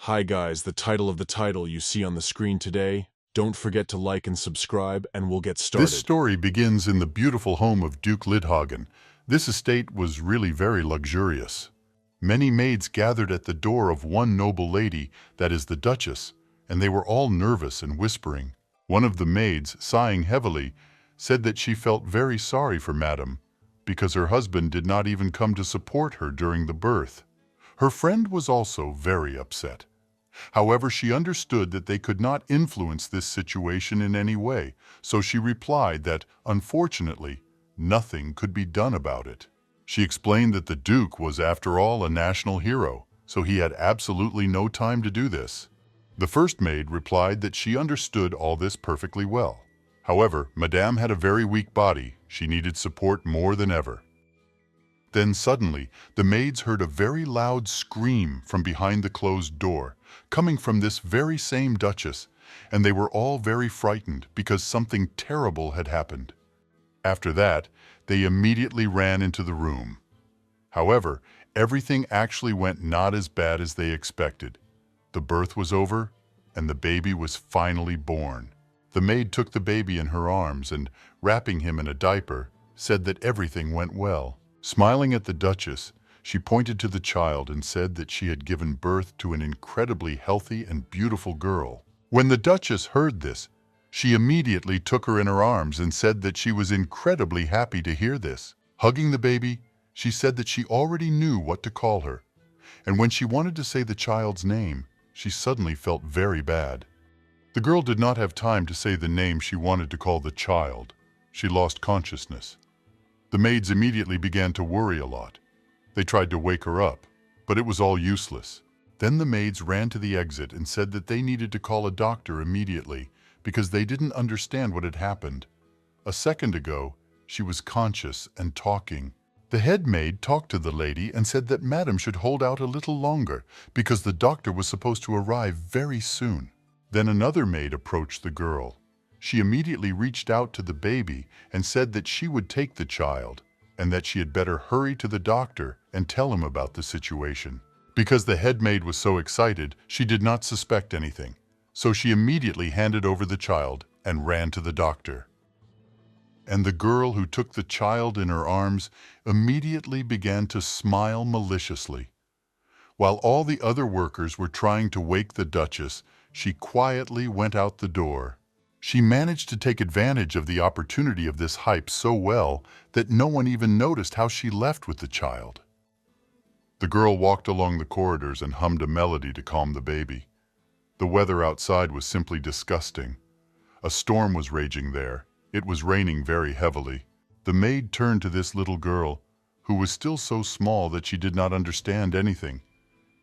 Hi guys, the title of the title you see on the screen today. Don't forget to like and subscribe and we'll get This started. story begins in the beautiful home of Duke Lidhagen. This estate was really very luxurious. Many maids gathered at the door of one noble lady, that is the Duchess, and they were all nervous and whispering. One of the maids, sighing heavily, said that she felt very sorry for Madame, because her husband did not even come to support her during the birth. Her friend was also very upset. However, she understood that they could not influence this situation in any way, so she replied that, unfortunately, nothing could be done about it. She explained that the Duke was, after all, a national hero, so he had absolutely no time to do this. The first maid replied that she understood all this perfectly well. However, Madame had a very weak body. She needed support more than ever. Then suddenly, the maids heard a very loud scream from behind the closed door, coming from this very same Duchess, and they were all very frightened because something terrible had happened. After that, they immediately ran into the room. However, everything actually went not as bad as they expected. The birth was over, and the baby was finally born. The maid took the baby in her arms and, wrapping him in a diaper, said that everything went well. Smiling at the Duchess, she pointed to the child and said that she had given birth to an incredibly healthy and beautiful girl. When the Duchess heard this, she immediately took her in her arms and said that she was incredibly happy to hear this. Hugging the baby, she said that she already knew what to call her, and when she wanted to say the child's name, she suddenly felt very bad. The girl did not have time to say the name she wanted to call the child. She lost consciousness. The maids immediately began to worry a lot. They tried to wake her up, but it was all useless. Then the maids ran to the exit and said that they needed to call a doctor immediately because they didn't understand what had happened. A second ago, she was conscious and talking. The head maid talked to the lady and said that Madame should hold out a little longer because the doctor was supposed to arrive very soon. Then another maid approached the girl. She immediately reached out to the baby and said that she would take the child and that she had better hurry to the doctor and tell him about the situation. Because the head maid was so excited, she did not suspect anything, so she immediately handed over the child and ran to the doctor. And the girl who took the child in her arms immediately began to smile maliciously. While all the other workers were trying to wake the Duchess, she quietly went out the door. She managed to take advantage of the opportunity of this hype so well that no one even noticed how she left with the child. The girl walked along the corridors and hummed a melody to calm the baby. The weather outside was simply disgusting. A storm was raging there. It was raining very heavily. The maid turned to this little girl, who was still so small that she did not understand anything,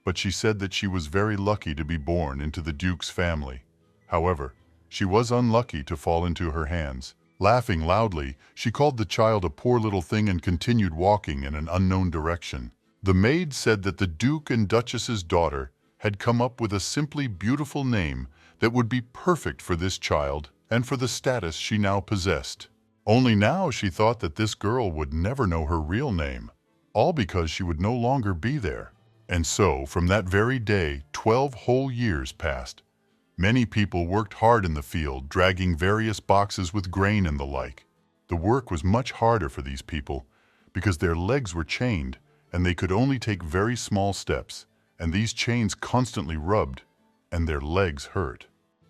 but she said that she was very lucky to be born into the Duke's family. However, she was unlucky to fall into her hands. Laughing loudly, she called the child a poor little thing and continued walking in an unknown direction. The maid said that the Duke and Duchess's daughter had come up with a simply beautiful name that would be perfect for this child and for the status she now possessed. Only now she thought that this girl would never know her real name, all because she would no longer be there. And so, from that very day, 12 whole years passed. Many people worked hard in the field, dragging various boxes with grain and the like. The work was much harder for these people because their legs were chained and they could only take very small steps, and these chains constantly rubbed and their legs hurt.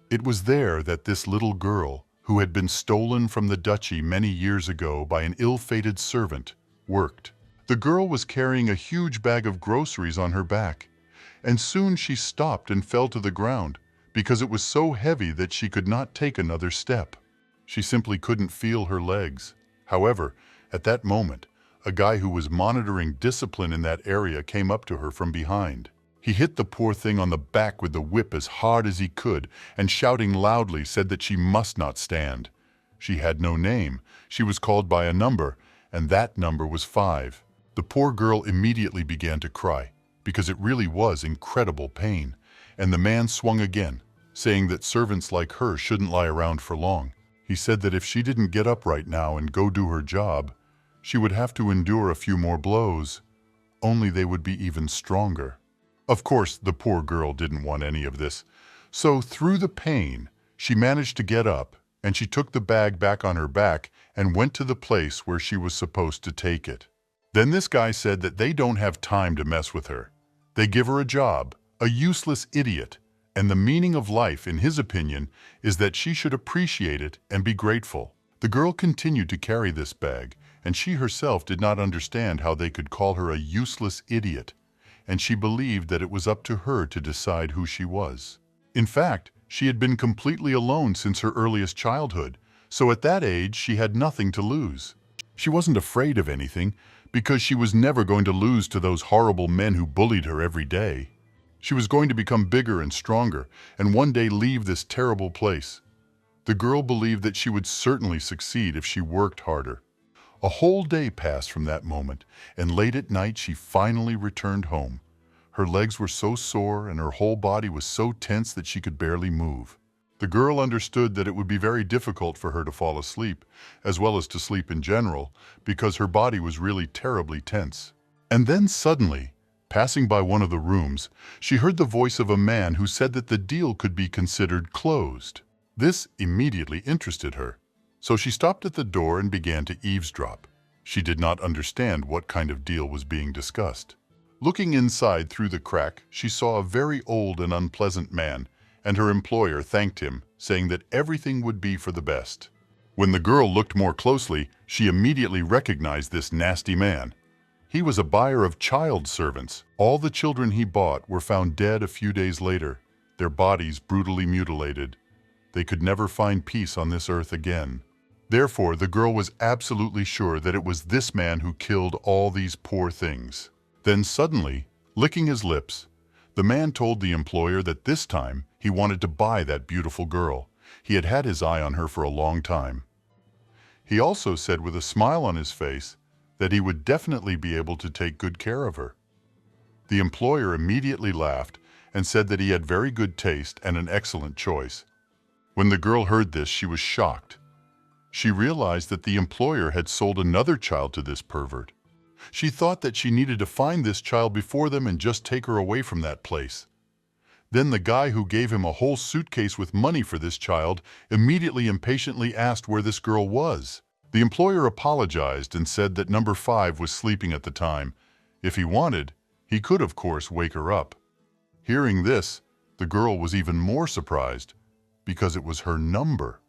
It was there that this little girl, who had been stolen from the duchy many years ago by an ill-fated servant, worked. The girl was carrying a huge bag of groceries on her back, and soon she stopped and fell to the ground because it was so heavy that she could not take another step. She simply couldn't feel her legs. However, at that moment, a guy who was monitoring discipline in that area came up to her from behind. He hit the poor thing on the back with the whip as hard as he could and shouting loudly said that she must not stand. She had no name. She was called by a number, and that number was 5. The poor girl immediately began to cry because it really was incredible pain, and the man swung again, saying that servants like her shouldn't lie around for long. He said that if she didn't get up right now and go do her job, she would have to endure a few more blows, only they would be even stronger. Of course, the poor girl didn't want any of this. So through the pain, she managed to get up, and she took the bag back on her back and went to the place where she was supposed to take it. Then this guy said that they don't have time to mess with her. They give her a job, a useless idiot, and the meaning of life, in his opinion, is that she should appreciate it and be grateful. The girl continued to carry this bag, and she herself did not understand how they could call her a useless idiot, and she believed that it was up to her to decide who she was. In fact, she had been completely alone since her earliest childhood, so at that age she had nothing to lose. She wasn't afraid of anything, because she was never going to lose to those horrible men who bullied her every day. She was going to become bigger and stronger, and one day leave this terrible place. The girl believed that she would certainly succeed if she worked harder. A whole day passed from that moment, and late at night she finally returned home. Her legs were so sore and her whole body was so tense that she could barely move. The girl understood that it would be very difficult for her to fall asleep, as well as to sleep in general, because her body was really terribly tense. And then suddenly, passing by one of the rooms, she heard the voice of a man who said that the deal could be considered closed. This immediately interested her, so she stopped at the door and began to eavesdrop. She did not understand what kind of deal was being discussed. Looking inside through the crack, she saw a very old and unpleasant man, and her employer thanked him, saying that everything would be for the best. When the girl looked more closely, she immediately recognized this nasty man. He was a buyer of child servants. All the children he bought were found dead a few days later, their bodies brutally mutilated. They could never find peace on this earth again. Therefore, the girl was absolutely sure that it was this man who killed all these poor things. Then suddenly, licking his lips, the man told the employer that this time he wanted to buy that beautiful girl. He had had his eye on her for a long time. He also said with a smile on his face that he would definitely be able to take good care of her. The employer immediately laughed and said that he had very good taste and an excellent choice. When the girl heard this, she was shocked. She realized that the employer had sold another child to this pervert. She thought that she needed to find this child before them and just take her away from that place. Then the guy who gave him a whole suitcase with money for this child immediately impatiently asked where this girl was. The employer apologized and said that number 5 was sleeping at the time. If he wanted, he could of course wake her up. Hearing this, the girl was even more surprised, because it was her number.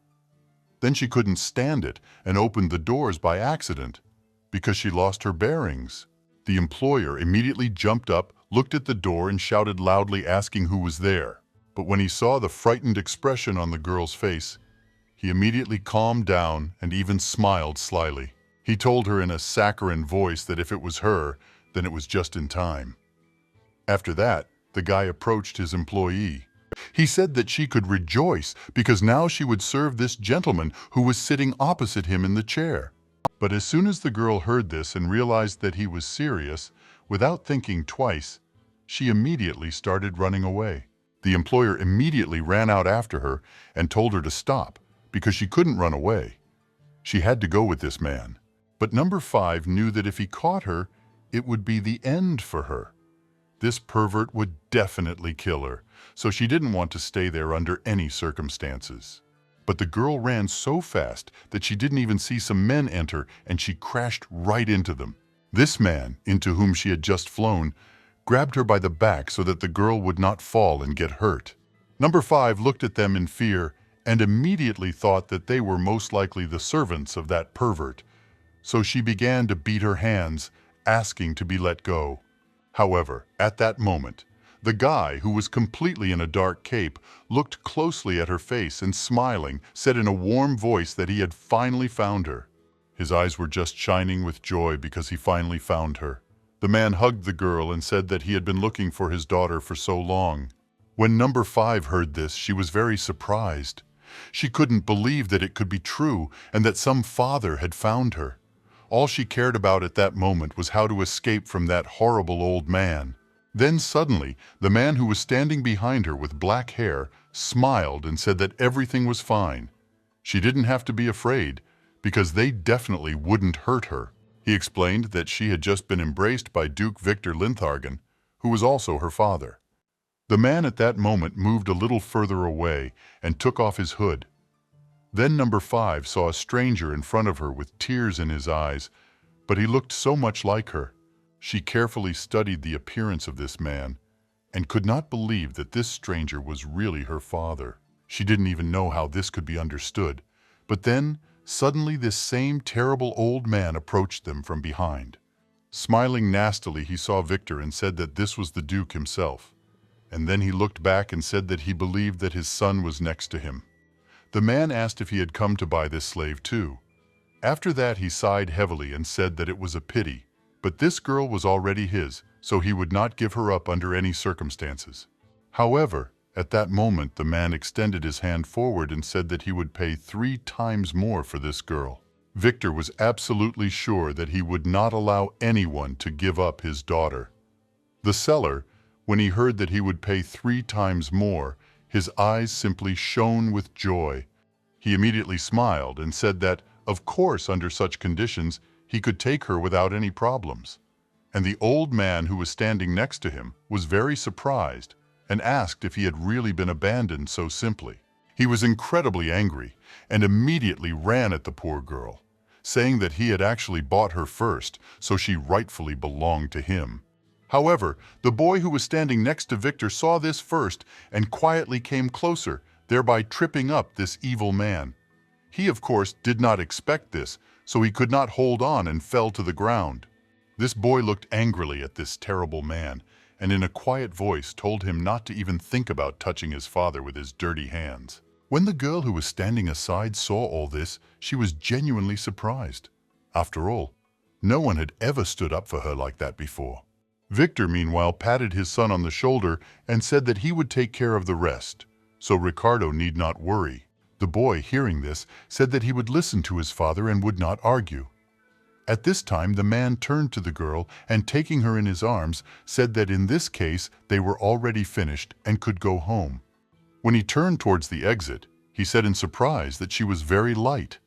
Then she couldn't stand it and opened the doors by accident, because she lost her bearings. The employer immediately jumped up, looked at the door and shouted loudly asking who was there. But when he saw the frightened expression on the girl's face, he immediately calmed down and even smiled slyly. He told her in a saccharine voice that if it was her, then it was just in time. After that, the guy approached his employee. He said that she could rejoice because now she would serve this gentleman who was sitting opposite him in the chair. But as soon as the girl heard this and realized that he was serious, without thinking twice, she immediately started running away. The employer immediately ran out after her and told her to stop because she couldn't run away. She had to go with this man. But number 5 knew that if he caught her, it would be the end for her. This pervert would definitely kill her, so she didn't want to stay there under any circumstances. But the girl ran so fast that she didn't even see some men enter, and she crashed right into them. This man, into whom she had just flown, grabbed her by the back so that the girl would not fall and get hurt. Number 5 looked at them in fear and immediately thought that they were most likely the servants of that pervert. So she began to beat her hands, asking to be let go. However, at that moment, the guy, who was completely in a dark cape, looked closely at her face and smiling, said in a warm voice that he had finally found her. His eyes were just shining with joy because he finally found her. The man hugged the girl and said that he had been looking for his daughter for so long. When number 5 heard this, she was very surprised. She couldn't believe that it could be true and that some father had found her. All she cared about at that moment was how to escape from that horrible old man. Then suddenly, the man who was standing behind her with black hair smiled and said that everything was fine. She didn't have to be afraid, because they definitely wouldn't hurt her. He explained that she had just been embraced by Duke Victor Linthagen, who was also her father. The man at that moment moved a little further away and took off his hood. Then number 5 saw a stranger in front of her with tears in his eyes, but he looked so much like her. She carefully studied the appearance of this man and could not believe that this stranger was really her father. She didn't even know how this could be understood. But then, suddenly this same terrible old man approached them from behind. Smiling nastily, he saw Victor and said that this was the Duke himself. And then he looked back and said that he believed that his son was next to him. The man asked if he had come to buy this slave too. After that he sighed heavily and said that it was a pity, but this girl was already his, so he would not give her up under any circumstances. However, at that moment the man extended his hand forward and said that he would pay 3 times more for this girl. Victor was absolutely sure that he would not allow anyone to give up his daughter. The seller, when he heard that he would pay 3 times more, his eyes simply shone with joy. He immediately smiled and said that, of course, under such conditions, he could take her without any problems. And the old man who was standing next to him was very surprised and asked if he had really been abandoned so simply. He was incredibly angry and immediately ran at the poor girl, saying that he had actually bought her first, so she rightfully belonged to him. However, the boy who was standing next to Victor saw this first and quietly came closer, thereby tripping up this evil man. He, of course, did not expect this, so he could not hold on and fell to the ground. This boy looked angrily at this terrible man and in a quiet voice told him not to even think about touching his father with his dirty hands. When the girl who was standing aside saw all this, she was genuinely surprised. After all, no one had ever stood up for her like that before. Victor, meanwhile, patted his son on the shoulder and said that he would take care of the rest, so Ricardo need not worry. The boy, hearing this, said that he would listen to his father and would not argue. At this time, the man turned to the girl and, taking her in his arms, said that in this case they were already finished and could go home. When he turned towards the exit, he said in surprise that she was very light,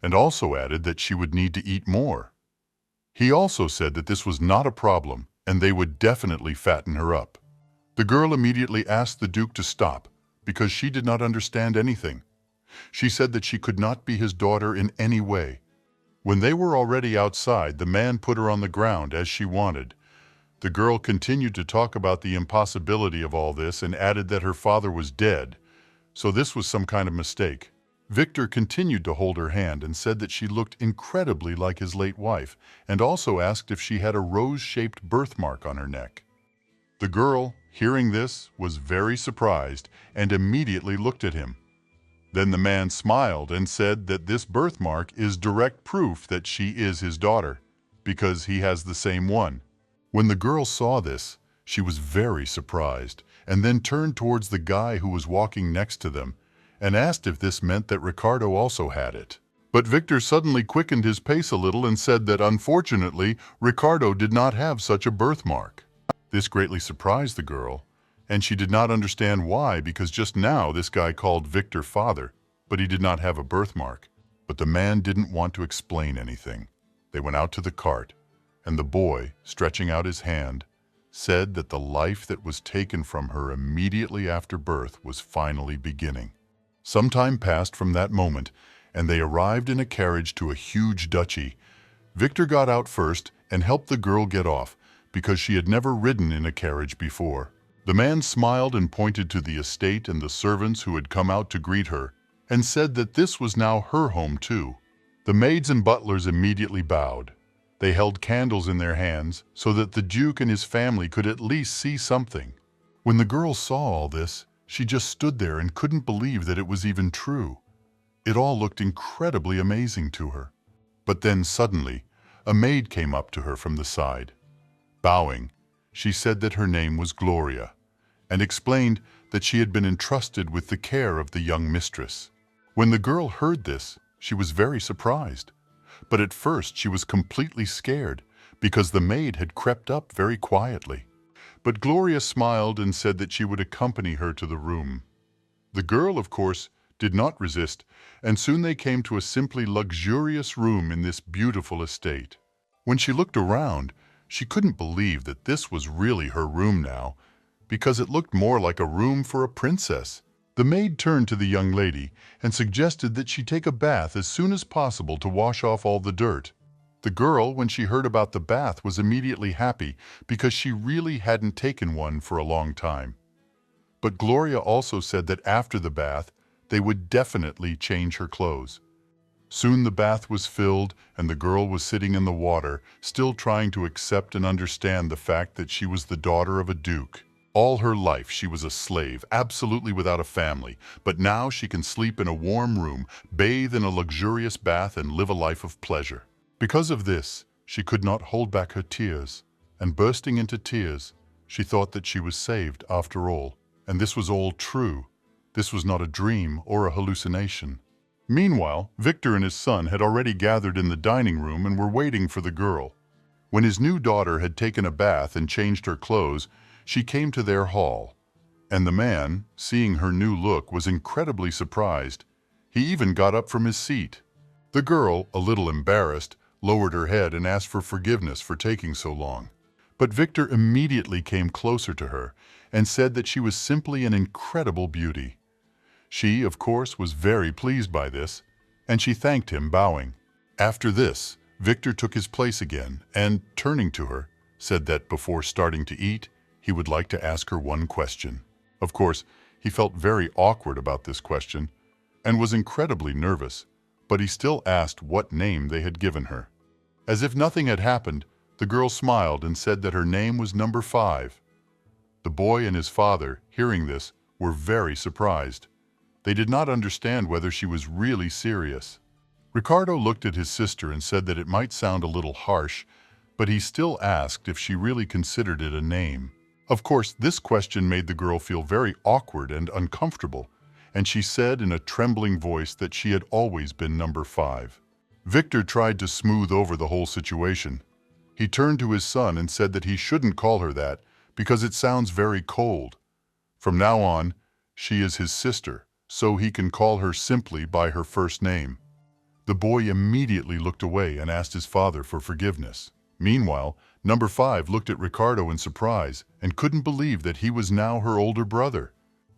and also added that she would need to eat more. He also said that this was not a problem and they would definitely fatten her up. The girl immediately asked the Duke to stop because she did not understand anything. She said that she could not be his daughter in any way. When they were already outside, the man put her on the ground as she wanted. The girl continued to talk about the impossibility of all this and added that her father was dead, so this was some kind of mistake. Victor continued to hold her hand and said that she looked incredibly like his late wife, and also asked if she had a rose-shaped birthmark on her neck. The girl, hearing this, was very surprised and immediately looked at him. Then the man smiled and said that this birthmark is direct proof that she is his daughter, because he has the same one. When the girl saw this, she was very surprised, and then turned towards the guy who was walking next to them, and asked if this meant that Ricardo also had it. But Victor suddenly quickened his pace a little and said that unfortunately, Ricardo did not have such a birthmark. This greatly surprised the girl, and she did not understand why, because just now this guy called Victor father, but he did not have a birthmark. But the man didn't want to explain anything. They went out to the cart, and the boy, stretching out his hand, said that the life that was taken from her immediately after birth was finally beginning. Some time passed from that moment, and they arrived in a carriage to a huge duchy. Victor got out first and helped the girl get off, because she had never ridden in a carriage before. The man smiled and pointed to the estate and the servants who had come out to greet her, and said that this was now her home too. The maids and butlers immediately bowed. They held candles in their hands so that the Duke and his family could at least see something. When the girl saw all this, she just stood there and couldn't believe that it was even true. It all looked incredibly amazing to her. But then suddenly, a maid came up to her from the side. Bowing, she said that her name was Gloria, and explained that she had been entrusted with the care of the young mistress. When the girl heard this, she was very surprised. But at first she was completely scared, because the maid had crept up very quietly. But Gloria smiled and said that she would accompany her to the room. The girl, of course, did not resist, and soon they came to a simply luxurious room in this beautiful estate. When she looked around, She couldn't believe that this was really her room now, because it looked more like a room for a princess. The maid turned to the young lady and suggested that she take a bath as soon as possible to wash off all the dirt. The girl, when she heard about the bath, was immediately happy because she really hadn't taken one for a long time. But Gloria also said that after the bath, they would definitely change her clothes. Soon the bath was filled and the girl was sitting in the water, still trying to accept and understand the fact that she was the daughter of a duke. All her life she was a slave, absolutely without a family, but now she can sleep in a warm room, bathe in a luxurious bath, and live a life of pleasure. Because of this, she could not hold back her tears, and bursting into tears, she thought that she was saved after all. And this was all true. This was not a dream or a hallucination. Meanwhile, Victor and his son had already gathered in the dining room and were waiting for the girl. When his new daughter had taken a bath and changed her clothes, she came to their hall, and the man, seeing her new look, was incredibly surprised. He even got up from his seat. The girl, a little embarrassed, lowered her head and asked for forgiveness for taking so long. But Victor immediately came closer to her and said that she was simply an incredible beauty. She, of course, was very pleased by this, and she thanked him, bowing. After this, Victor took his place again and, turning to her, said that before starting to eat, he would like to ask her one question. Of course, he felt very awkward about this question and was incredibly nervous, but he still asked what name they had given her. As if nothing had happened, the girl smiled and said that her name was Number 5. The boy and his father, hearing this, were very surprised. They did not understand whether she was really serious. Ricardo looked at his sister and said that it might sound a little harsh, but he still asked if she really considered it a name. Of course, this question made the girl feel very awkward and uncomfortable, and she said in a trembling voice that she had always been Number 5. Victor tried to smooth over the whole situation. He turned to his son and said that he shouldn't call her that because it sounds very cold. From now on, she is his sister, so he can call her simply by her first name. The boy immediately looked away and asked his father for forgiveness. Meanwhile, Number 5 looked at Ricardo in surprise and couldn't believe that he was now her older brother.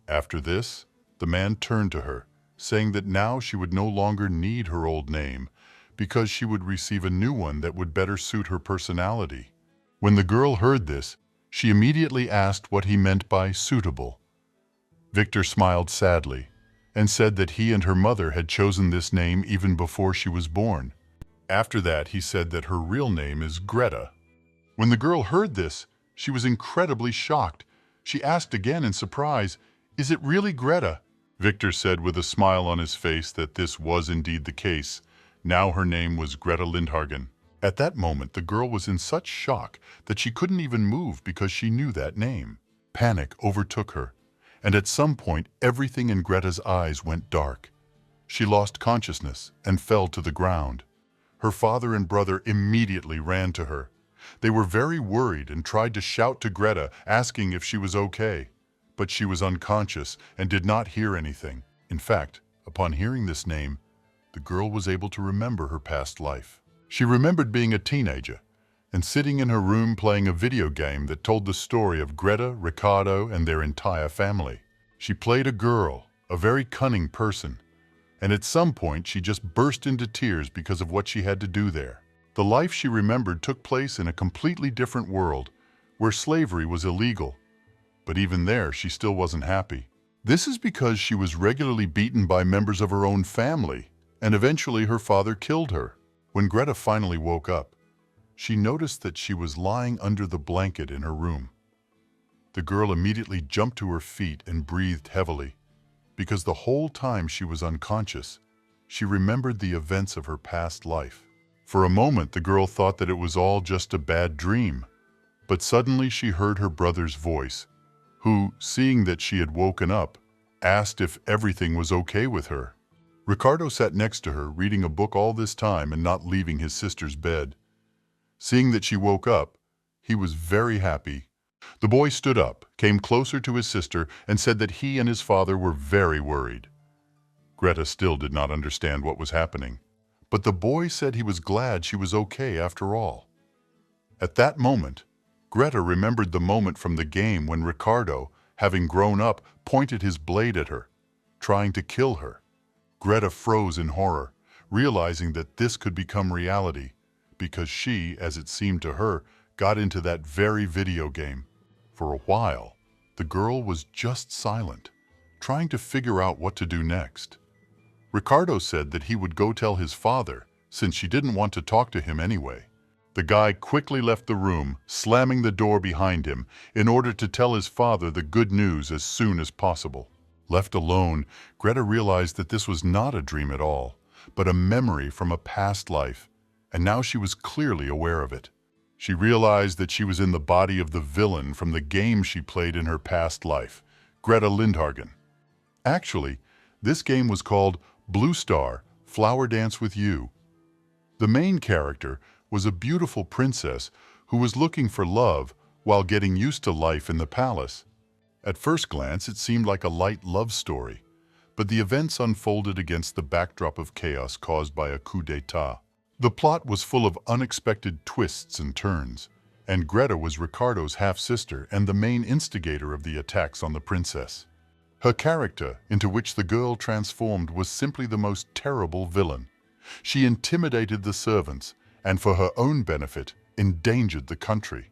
After this, the man turned to her, saying that now she would no longer need her old name because she would receive a new one that would better suit her personality. When the girl heard this, she immediately asked what he meant by suitable. Victor smiled sadly and said that he and her mother had chosen this name even before she was born. After that, he said that her real name is Greta. When the girl heard this, she was incredibly shocked. She asked again in surprise, "Is it really Greta?" Victor said with a smile on his face that this was indeed the case. Now her name was Greta Lindhagen. At that moment, the girl was in such shock that she couldn't even move because she knew that name. Panic overtook her, and at some point, everything in Greta's eyes went dark. She lost consciousness and fell to the ground. Her father and brother immediately ran to her. They were very worried and tried to shout to Greta, asking if she was okay. But she was unconscious and did not hear anything. In fact, upon hearing this name, the girl was able to remember her past life. She remembered being a teenager and sitting in her room playing a video game that told the story of Greta, Ricardo, and their entire family. She played a girl, a very cunning person, and at some point she just burst into tears because of what she had to do there. The life she remembered took place in a completely different world, where slavery was illegal. But even there, she still wasn't happy. This is because she was regularly beaten by members of her own family, and eventually her father killed her. When Greta finally woke up, she noticed that she was lying under the blanket in her room. The girl immediately jumped to her feet and breathed heavily, because the whole time she was unconscious, she remembered the events of her past life. For a moment, the girl thought that it was all just a bad dream, but suddenly she heard her brother's voice, who, seeing that she had woken up, asked if everything was okay with her. Ricardo sat next to her, reading a book all this time and not leaving his sister's bed. Seeing that she woke up, he was very happy. The boy stood up, came closer to his sister, and said that he and his father were very worried. Greta still did not understand what was happening, but the boy said he was glad she was okay after all. At that moment, Greta remembered the moment from the game when Ricardo, having grown up, pointed his blade at her, trying to kill her. Greta froze in horror, realizing that this could become reality, because she, as it seemed to her, got into that very video game. For a while, the girl was just silent, trying to figure out what to do next. Ricardo said that he would go tell his father, since she didn't want to talk to him anyway. The guy quickly left the room, slamming the door behind him, in order to tell his father the good news as soon as possible. Left alone, Greta realized that this was not a dream at all, but a memory from a past life, and now she was clearly aware of it. She realized that she was in the body of the villain from the game she played in her past life, Greta Lindhagen. Actually, this game was called Blue Star, Flower Dance with You. The main character was a beautiful princess who was looking for love while getting used to life in the palace. At first glance, it seemed like a light love story, but the events unfolded against the backdrop of chaos caused by a coup d'etat. The plot was full of unexpected twists and turns, and Greta was Ricardo's half-sister and the main instigator of the attacks on the princess. Her character, into which the girl transformed, was simply the most terrible villain. She intimidated the servants, and for her own benefit, endangered the country.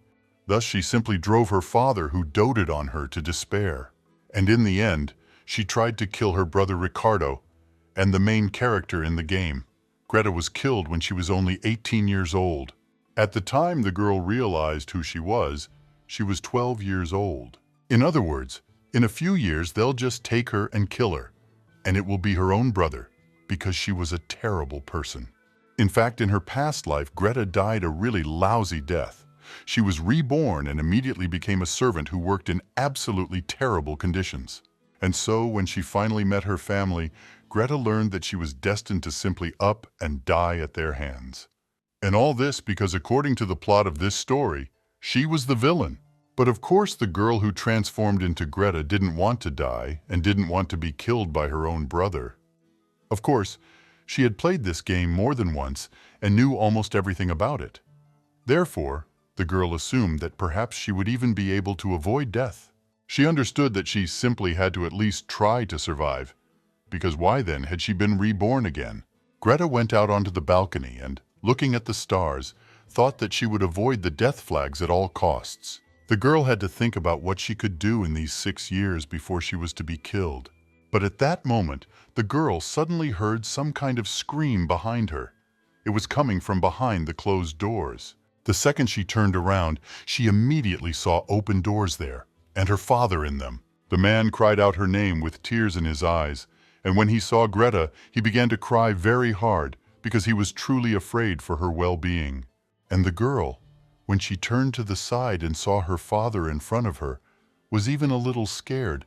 Thus she simply drove her father, who doted on her, to despair. And in the end, she tried to kill her brother Ricardo, and the main character in the game. Greta was killed when she was only 18 years old. At the time the girl realized who she was 12 years old. In other words, in a few years they'll just take her and kill her, and it will be her own brother, because she was a terrible person. In fact, in her past life, Greta died a really lousy death. She was reborn and immediately became a servant who worked in absolutely terrible conditions. And so, when she finally met her family, Greta learned that she was destined to simply up and die at their hands. And all this because, according to the plot of this story, she was the villain. But of course the girl who transformed into Greta didn't want to die and didn't want to be killed by her own brother. Of course, she had played this game more than once and knew almost everything about it. Therefore, the girl assumed that perhaps she would even be able to avoid death. She understood that she simply had to at least try to survive, because why then had she been reborn again? Greta went out onto the balcony and, looking at the stars, thought that she would avoid the death flags at all costs. The girl had to think about what she could do in these 6 years before she was to be killed. But at that moment, the girl suddenly heard some kind of scream behind her. It was coming from behind the closed doors. The second she turned around, she immediately saw open doors there, and her father in them. The man cried out her name with tears in his eyes, and when he saw Greta, he began to cry very hard because he was truly afraid for her well-being. And the girl, when she turned to the side and saw her father in front of her, was even a little scared,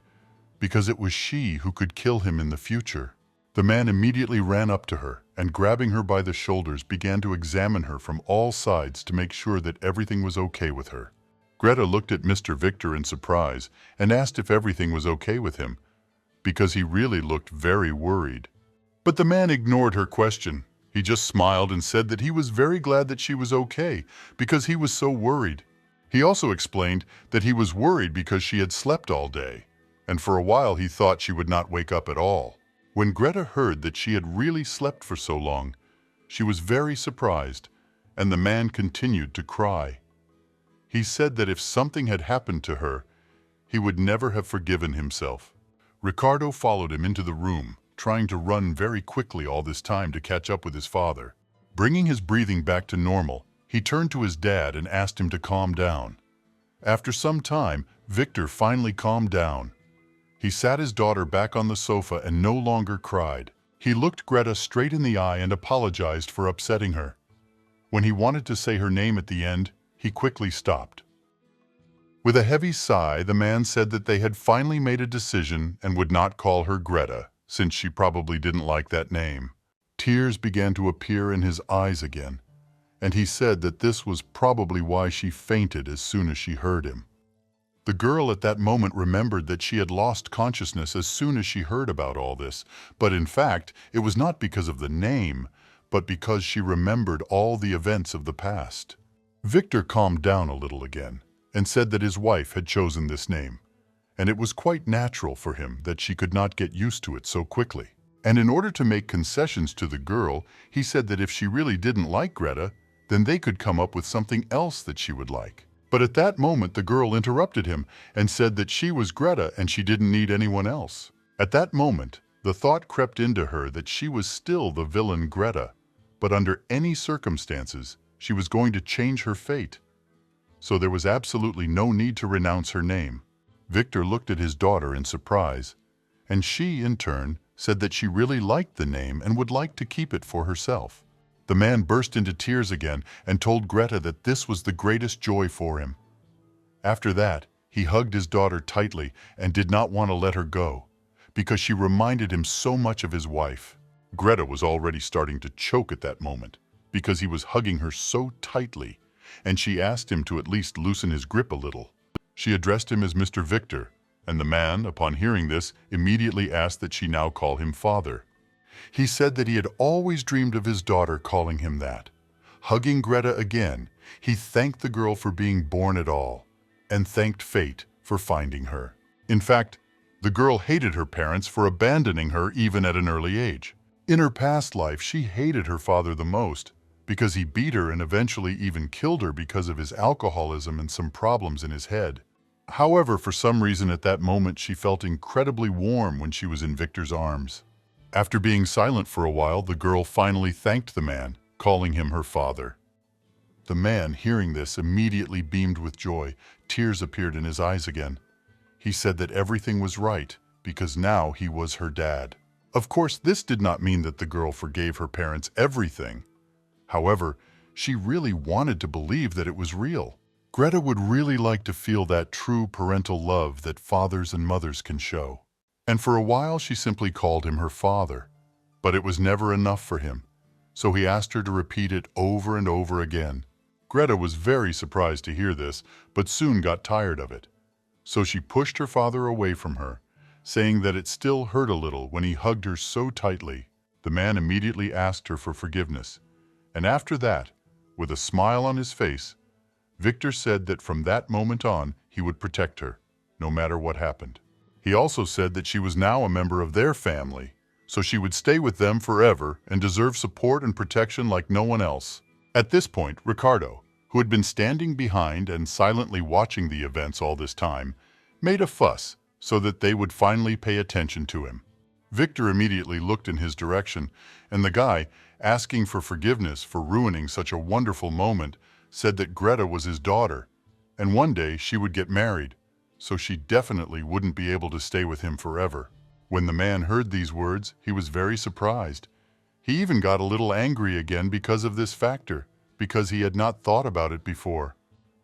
because it was she who could kill him in the future. The man immediately ran up to her and, grabbing her by the shoulders, began to examine her from all sides to make sure that everything was okay with her. Greta looked at Mr. Victor in surprise and asked if everything was okay with him, because he really looked very worried. But the man ignored her question. He just smiled and said that he was very glad that she was okay because he was so worried. He also explained that he was worried because she had slept all day, and for a while he thought she would not wake up at all. When Greta heard that she had really slept for so long, she was very surprised, and the man continued to cry. He said that if something had happened to her, he would never have forgiven himself. Ricardo followed him into the room, trying to run very quickly all this time to catch up with his father. Bringing his breathing back to normal, he turned to his dad and asked him to calm down. After some time, Victor finally calmed down. He sat his daughter back on the sofa and no longer cried. He looked Greta straight in the eye and apologized for upsetting her. When he wanted to say her name at the end, he quickly stopped. With a heavy sigh, the man said that they had finally made a decision and would not call her Greta, since she probably didn't like that name. Tears began to appear in his eyes again, and he said that this was probably why she fainted as soon as she heard him. The girl at that moment remembered that she had lost consciousness as soon as she heard about all this, but in fact, it was not because of the name, but because she remembered all the events of the past. Victor calmed down a little again and said that his wife had chosen this name, and it was quite natural for him that she could not get used to it so quickly. And in order to make concessions to the girl, he said that if she really didn't like Greta, then they could come up with something else that she would like. But at that moment, the girl interrupted him and said that she was Greta and she didn't need anyone else. At that moment, the thought crept into her that she was still the villain Greta, but under any circumstances, she was going to change her fate. So there was absolutely no need to renounce her name. Victor looked at his daughter in surprise, and she, in turn, said that she really liked the name and would like to keep it for herself. The man burst into tears again and told Greta that this was the greatest joy for him. After that, he hugged his daughter tightly and did not want to let her go, because she reminded him so much of his wife. Greta was already starting to choke at that moment, because he was hugging her so tightly, and she asked him to at least loosen his grip a little. She addressed him as Mr. Victor, and the man, upon hearing this, immediately asked that she now call him father. He said that he had always dreamed of his daughter calling him that. Hugging Greta again, he thanked the girl for being born at all, and thanked fate for finding her. In fact, the girl hated her parents for abandoning her even at an early age. In her past life, she hated her father the most, because he beat her and eventually even killed her because of his alcoholism and some problems in his head. However, for some reason at that moment she felt incredibly warm when she was in Victor's arms. After being silent for a while, the girl finally thanked the man, calling him her father. The man, hearing this, immediately beamed with joy. Tears appeared in his eyes again. He said that everything was right, because now he was her dad. Of course, this did not mean that the girl forgave her parents everything. However, she really wanted to believe that it was real. Greta would really like to feel that true parental love that fathers and mothers can show. And for a while she simply called him her father. But it was never enough for him, so he asked her to repeat it over and over again. Greta was very surprised to hear this, but soon got tired of it. So she pushed her father away from her, saying that it still hurt a little when he hugged her so tightly. The man immediately asked her for forgiveness, and after that, with a smile on his face, Victor said that from that moment on, he would protect her, no matter what happened. He also said that she was now a member of their family, so she would stay with them forever and deserve support and protection like no one else. At this point, Ricardo, who had been standing behind and silently watching the events all this time, made a fuss so that they would finally pay attention to him. Victor immediately looked in his direction, and the guy, asking for forgiveness for ruining such a wonderful moment, said that Greta was his daughter, and one day she would get married, so she definitely wouldn't be able to stay with him forever. When the man heard these words, he was very surprised. He even got a little angry again because of this factor, because he had not thought about it before.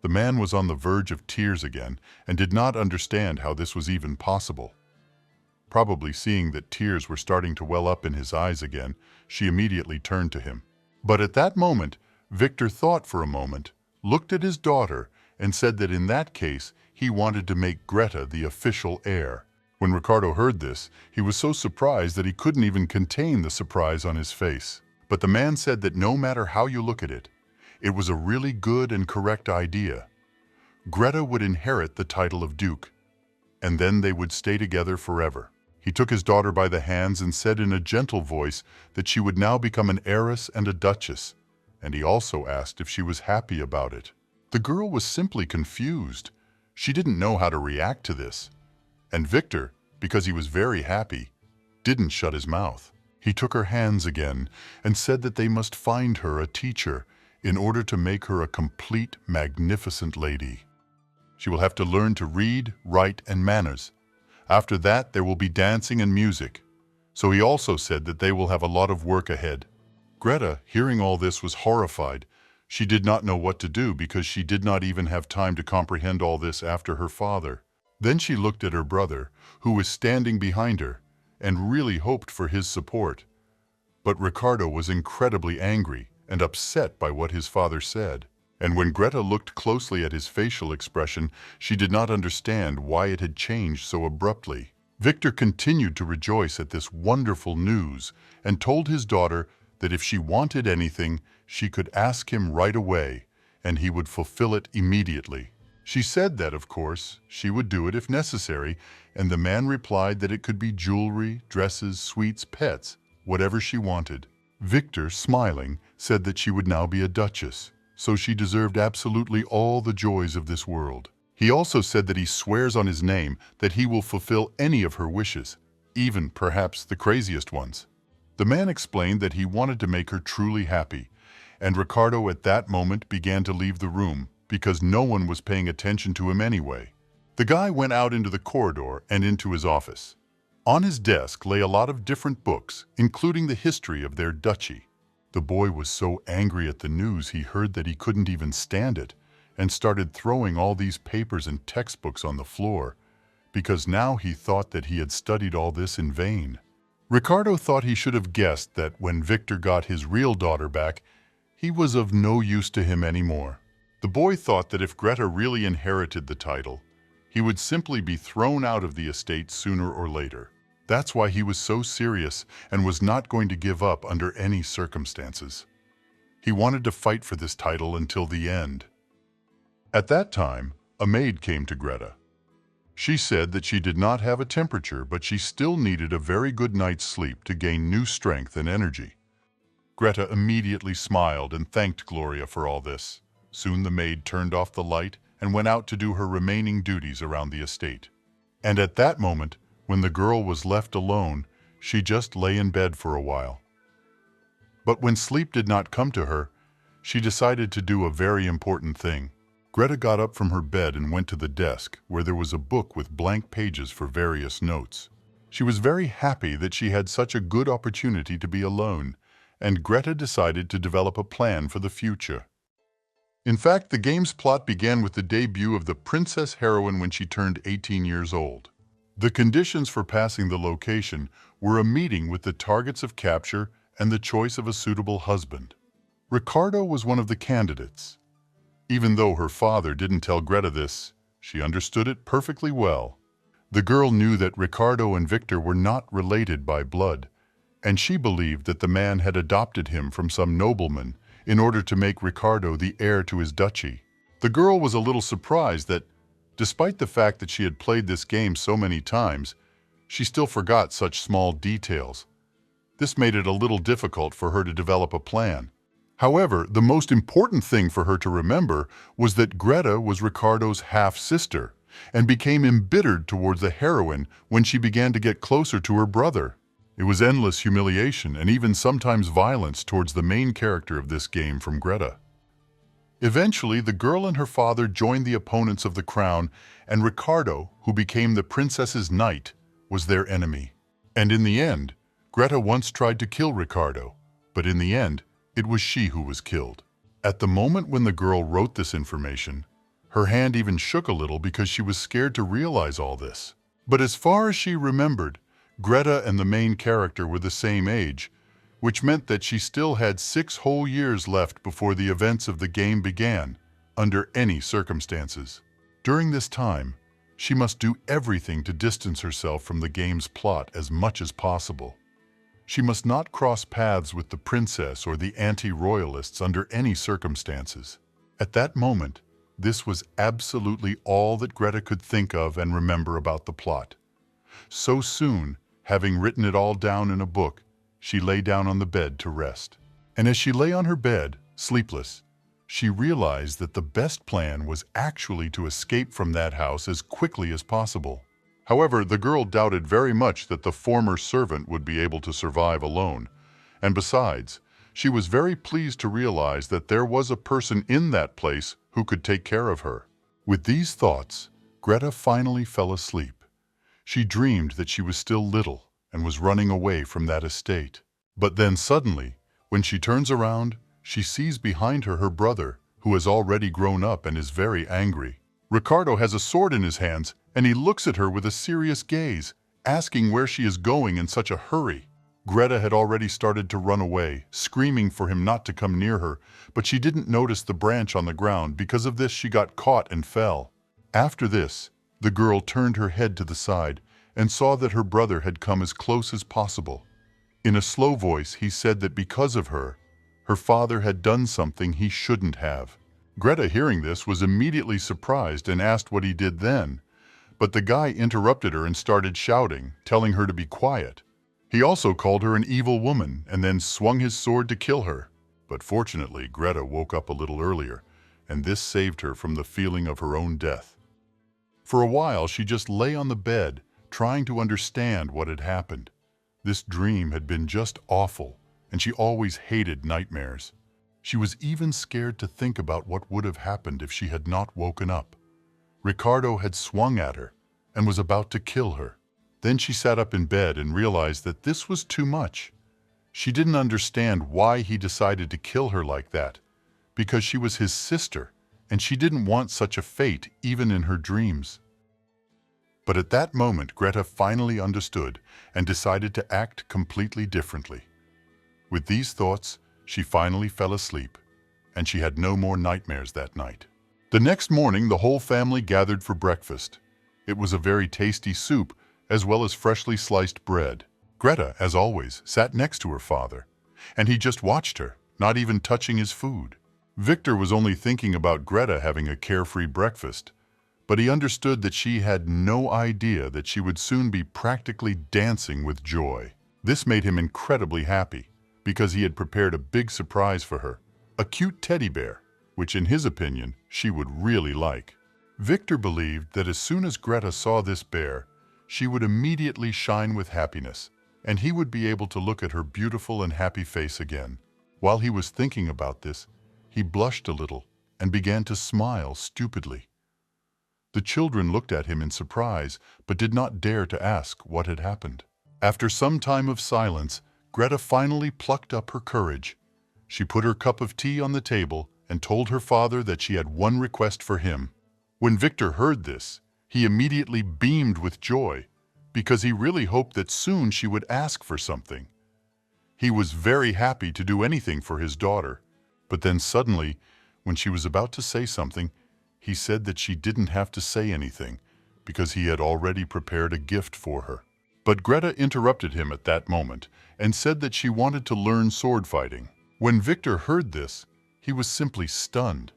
The man was on the verge of tears again and did not understand how this was even possible. Probably seeing that tears were starting to well up in his eyes again, she immediately turned to him. But at that moment, Victor thought for a moment, looked at his daughter, and said that in that case, he wanted to make Greta the official heir. When Ricardo heard this, he was so surprised that he couldn't even contain the surprise on his face. But the man said that no matter how you look at it, it was a really good and correct idea. Greta would inherit the title of Duke, and then they would stay together forever. He took his daughter by the hands and said in a gentle voice that she would now become an heiress and a duchess, and he also asked if she was happy about it. The girl was simply confused. She didn't know how to react to this. And Victor, because he was very happy, didn't shut his mouth. He took her hands again and said that they must find her a teacher in order to make her a complete, magnificent lady. She will have to learn to read, write, and manners. After that, there will be dancing and music. So he also said that they will have a lot of work ahead. Greta, hearing all this, was horrified. She did not know what to do because she did not even have time to comprehend all this after her father. Then she looked at her brother, who was standing behind her, and really hoped for his support. But Ricardo was incredibly angry and upset by what his father said. And when Greta looked closely at his facial expression, she did not understand why it had changed so abruptly. Victor continued to rejoice at this wonderful news and told his daughter that if she wanted anything, she could ask him right away, and he would fulfill it immediately. She said that, of course, she would do it if necessary, and the man replied that it could be jewelry, dresses, sweets, pets, whatever she wanted. Victor, smiling, said that she would now be a duchess, so she deserved absolutely all the joys of this world. He also said that he swears on his name that he will fulfill any of her wishes, even perhaps the craziest ones. The man explained that he wanted to make her truly happy, and Ricardo at that moment began to leave the room because no one was paying attention to him anyway. The guy went out into the corridor and into his office. On his desk lay a lot of different books, including the history of their duchy. The boy was so angry at the news he heard that he couldn't even stand it, and started throwing all these papers and textbooks on the floor, because now he thought that he had studied all this in vain. Ricardo thought he should have guessed that when Victor got his real daughter back, he was of no use to him anymore. The boy thought that if Greta really inherited the title, he would simply be thrown out of the estate sooner or later. That's why he was so serious and was not going to give up under any circumstances. He wanted to fight for this title until the end. At that time, a maid came to Greta. She said that she did not have a temperature, but she still needed a very good night's sleep to gain new strength and energy. Greta immediately smiled and thanked Gloria for all this. Soon the maid turned off the light and went out to do her remaining duties around the estate. And at that moment, when the girl was left alone, she just lay in bed for a while. But when sleep did not come to her, she decided to do a very important thing. Greta got up from her bed and went to the desk, where there was a book with blank pages for various notes. She was very happy that she had such a good opportunity to be alone, and Greta decided to develop a plan for the future. In fact, the game's plot began with the debut of the princess heroine when she turned 18 years old. The conditions for passing the location were a meeting with the targets of capture and the choice of a suitable husband. Ricardo was one of the candidates. Even though her father didn't tell Greta this, she understood it perfectly well. The girl knew that Ricardo and Victor were not related by blood, and she believed that the man had adopted him from some nobleman in order to make Ricardo the heir to his duchy. The girl was a little surprised that, despite the fact that she had played this game so many times, she still forgot such small details. This made it a little difficult for her to develop a plan. However, the most important thing for her to remember was that Greta was Ricardo's half-sister and became embittered towards the heroine when she began to get closer to her brother. It was endless humiliation and even sometimes violence towards the main character of this game from Greta. Eventually, the girl and her father joined the opponents of the crown, and Ricardo, who became the princess's knight, was their enemy. And in the end, Greta once tried to kill Ricardo, but in the end, it was she who was killed. At the moment when the girl wrote this information, her hand even shook a little because she was scared to realize all this. But as far as she remembered, Greta and the main character were the same age, which meant that she still had 6 whole years left before the events of the game began, under any circumstances. During this time, she must do everything to distance herself from the game's plot as much as possible. She must not cross paths with the princess or the anti-royalists under any circumstances. At that moment, this was absolutely all that Greta could think of and remember about the plot. So soon, having written it all down in a book, she lay down on the bed to rest. And as she lay on her bed, sleepless, she realized that the best plan was actually to escape from that house as quickly as possible. However, the girl doubted very much that the former servant would be able to survive alone, and besides, she was very pleased to realize that there was a person in that place who could take care of her. With these thoughts, Greta finally fell asleep. She dreamed that she was still little and was running away from that estate. But then suddenly, when she turns around, she sees behind her her brother, who has already grown up and is very angry. Ricardo has a sword in his hands, and he looks at her with a serious gaze, asking where she is going in such a hurry. Greta had already started to run away, screaming for him not to come near her, but she didn't notice the branch on the ground. Because of this, she got caught and fell. After this, the girl turned her head to the side and saw that her brother had come as close as possible. In a slow voice, he said that because of her, her father had done something he shouldn't have. Greta, hearing this, was immediately surprised and asked what he did then. But the guy interrupted her and started shouting, telling her to be quiet. He also called her an evil woman and then swung his sword to kill her. But fortunately, Greta woke up a little earlier, and this saved her from the feeling of her own death. For a while, she just lay on the bed, trying to understand what had happened. This dream had been just awful, and she always hated nightmares. She was even scared to think about what would have happened if she had not woken up. Ricardo had swung at her and was about to kill her. Then she sat up in bed and realized that this was too much. She didn't understand why he decided to kill her like that, because she was his sister, and she didn't want such a fate even in her dreams. But at that moment, Greta finally understood and decided to act completely differently. With these thoughts, she finally fell asleep, and she had no more nightmares that night. The next morning, the whole family gathered for breakfast. It was a very tasty soup, as well as freshly sliced bread. Greta, as always, sat next to her father, and he just watched her, not even touching his food. Victor was only thinking about Greta having a carefree breakfast, but he understood that she had no idea that she would soon be practically dancing with joy. This made him incredibly happy, because he had prepared a big surprise for her, a cute teddy bear, which in his opinion, she would really like. Victor believed that as soon as Greta saw this bear, she would immediately shine with happiness, and he would be able to look at her beautiful and happy face again. While he was thinking about this, he blushed a little and began to smile stupidly. The children looked at him in surprise, but did not dare to ask what had happened. After some time of silence, Greta finally plucked up her courage. She put her cup of tea on the table and told her father that she had one request for him. When Victor heard this, he immediately beamed with joy, because he really hoped that soon she would ask for something. He was very happy to do anything for his daughter, but then suddenly, when she was about to say something, he said that she didn't have to say anything, because he had already prepared a gift for her. But Greta interrupted him at that moment and said that she wanted to learn sword fighting. When Victor heard this, he was simply stunned.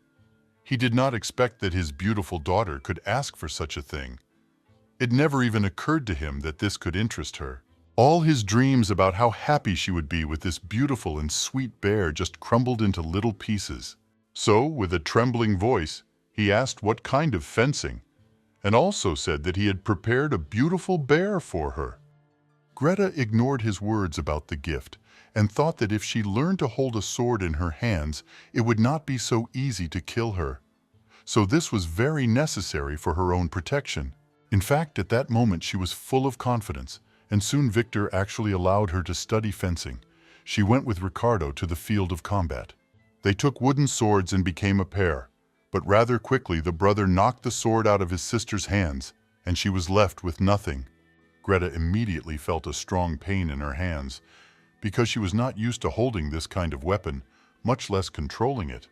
He did not expect that his beautiful daughter could ask for such a thing. It never even occurred to him that this could interest her. All his dreams about how happy she would be with this beautiful and sweet bear just crumbled into little pieces. So, with a trembling voice, he asked what kind of fencing, and also said that he had prepared a beautiful bear for her. Greta ignored his words about the gift and thought that if she learned to hold a sword in her hands, it would not be so easy to kill her. So this was very necessary for her own protection. In fact, at that moment she was full of confidence, and soon Victor actually allowed her to study fencing. She went with Ricardo to the field of combat. They took wooden swords and became a pair, but rather quickly the brother knocked the sword out of his sister's hands, and she was left with nothing. Greta immediately felt a strong pain in her hands, because she was not used to holding this kind of weapon, much less controlling it.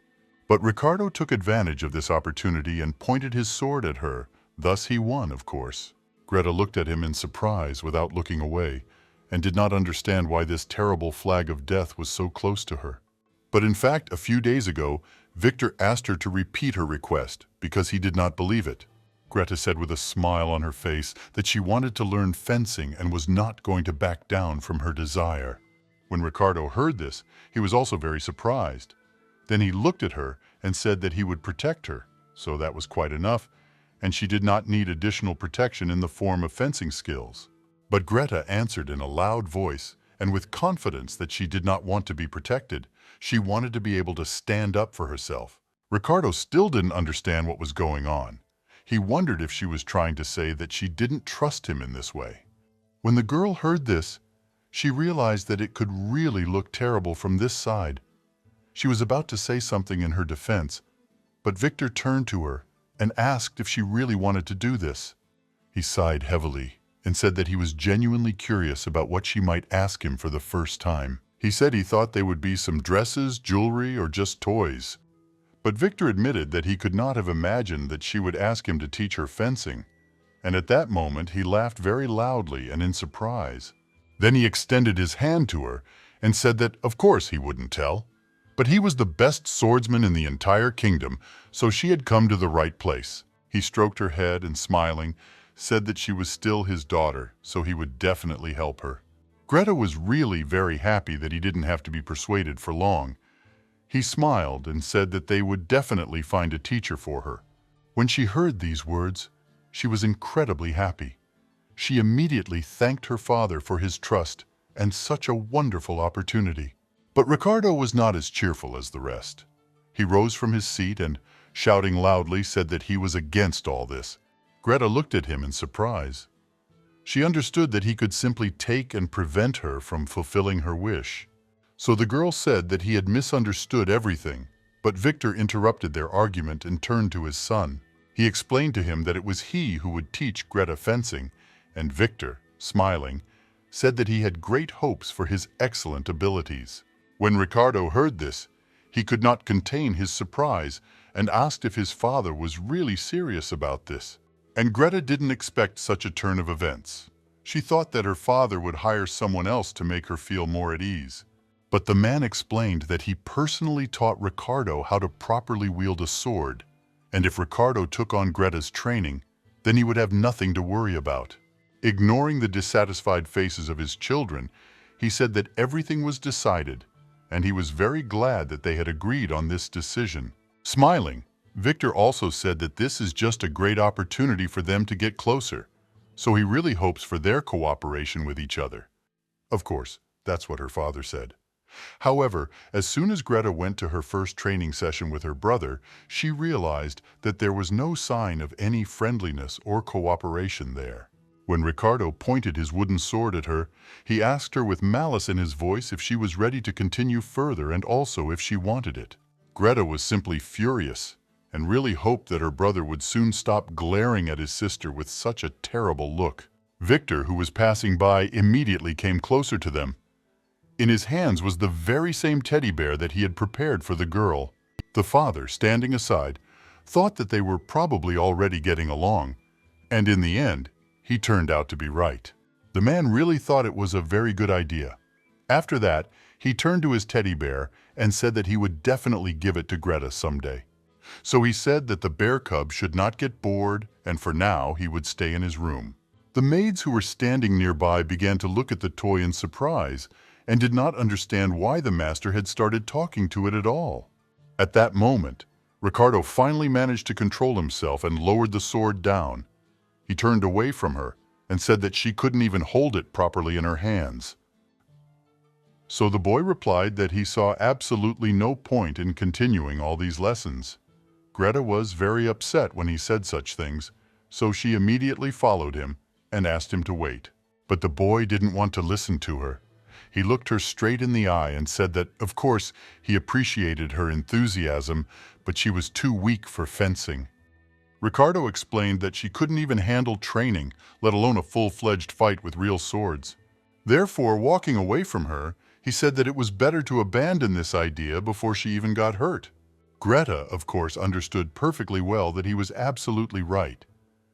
But Ricardo took advantage of this opportunity and pointed his sword at her. Thus he won, of course. Greta looked at him in surprise without looking away, and did not understand why this terrible flag of death was so close to her. But in fact, a few days ago, Victor asked her to repeat her request because he did not believe it. Greta said with a smile on her face that she wanted to learn fencing and was not going to back down from her desire. When Ricardo heard this, he was also very surprised. Then he looked at her and said that he would protect her, so that was quite enough, and she did not need additional protection in the form of fencing skills. But Greta answered in a loud voice and with confidence that she did not want to be protected. She wanted to be able to stand up for herself. Ricardo still didn't understand what was going on. He wondered if she was trying to say that she didn't trust him in this way. When the girl heard this, she realized that it could really look terrible from this side. She was about to say something in her defense, but Victor turned to her and asked if she really wanted to do this. He sighed heavily and said that he was genuinely curious about what she might ask him for the first time. He said he thought they would be some dresses, jewelry, or just toys. But Victor admitted that he could not have imagined that she would ask him to teach her fencing, and at that moment he laughed very loudly and in surprise. Then he extended his hand to her and said that of course he wouldn't tell. But he was the best swordsman in the entire kingdom, so she had come to the right place. He stroked her head and, smiling, said that she was still his daughter, so he would definitely help her. Greta was really very happy that he didn't have to be persuaded for long. He smiled and said that they would definitely find a teacher for her. When she heard these words, she was incredibly happy. She immediately thanked her father for his trust and such a wonderful opportunity. But Ricardo was not as cheerful as the rest. He rose from his seat and, shouting loudly, said that he was against all this. Greta looked at him in surprise. She understood that he could simply take and prevent her from fulfilling her wish. So the girl said that he had misunderstood everything, but Victor interrupted their argument and turned to his son. He explained to him that it was he who would teach Greta fencing, and Victor, smiling, said that he had great hopes for his excellent abilities. When Ricardo heard this, he could not contain his surprise and asked if his father was really serious about this. And Greta didn't expect such a turn of events. She thought that her father would hire someone else to make her feel more at ease. But the man explained that he personally taught Ricardo how to properly wield a sword, and if Ricardo took on Greta's training, then he would have nothing to worry about. Ignoring the dissatisfied faces of his children, he said that everything was decided, and he was very glad that they had agreed on this decision. Smiling, Victor also said that this is just a great opportunity for them to get closer, so he really hopes for their cooperation with each other. Of course, that's what her father said. However, as soon as Greta went to her first training session with her brother, she realized that there was no sign of any friendliness or cooperation there. When Ricardo pointed his wooden sword at her, he asked her with malice in his voice if she was ready to continue further and also if she wanted it. Greta was simply furious and really hoped that her brother would soon stop glaring at his sister with such a terrible look. Victor, who was passing by, immediately came closer to them. In his hands was the very same teddy bear that he had prepared for the girl. The father, standing aside, thought that they were probably already getting along, and in the end, he turned out to be right. The man really thought it was a very good idea. After that, he turned to his teddy bear and said that he would definitely give it to Greta someday. So he said that the bear cub should not get bored, and for now he would stay in his room. The maids who were standing nearby began to look at the toy in surprise and did not understand why the master had started talking to it at all. At that moment, Ricardo finally managed to control himself and lowered the sword down. He turned away from her and said that she couldn't even hold it properly in her hands. So the boy replied that he saw absolutely no point in continuing all these lessons. Greta was very upset when he said such things, so she immediately followed him and asked him to wait. But the boy didn't want to listen to her. He looked her straight in the eye and said that, of course, he appreciated her enthusiasm, but she was too weak for fencing. Ricardo explained that she couldn't even handle training, let alone a full-fledged fight with real swords. Therefore, walking away from her, he said that it was better to abandon this idea before she even got hurt. Greta, of course, understood perfectly well that he was absolutely right.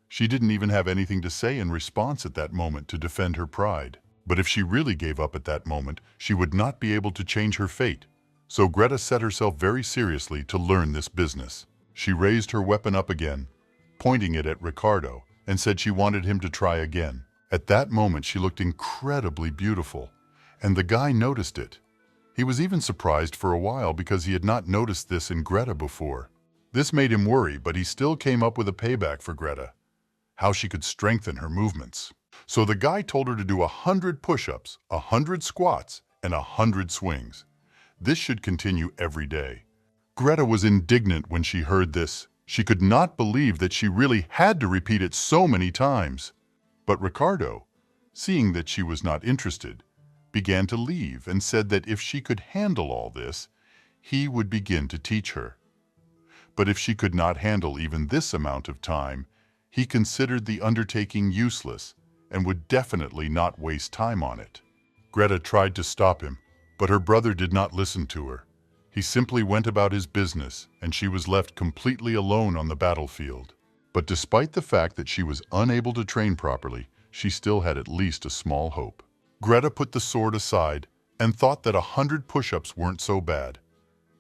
She didn't even have anything to say in response at that moment to defend her pride. But if she really gave up at that moment, she would not be able to change her fate. So Greta set herself very seriously to learn this business. She raised her weapon up again, pointing it at Ricardo, and said she wanted him to try again. At that moment, she looked incredibly beautiful, and the guy noticed it. He was even surprised for a while because he had not noticed this in Greta before. This made him worry, but he still came up with a payback for Greta, how she could strengthen her movements. So the guy told her to do 100 push-ups, 100 squats, and 100 swings. This should continue every day. Greta was indignant when she heard this. She could not believe that she really had to repeat it so many times. But Ricardo, seeing that she was not interested, began to leave and said that if she could handle all this, he would begin to teach her. But if she could not handle even this amount of time, he considered the undertaking useless and would definitely not waste time on it. Greta tried to stop him, but her brother did not listen to her. He simply went about his business, and she was left completely alone on the battlefield. But despite the fact that she was unable to train properly, she still had at least a small hope. Greta put the sword aside and thought that 100 push-ups weren't so bad.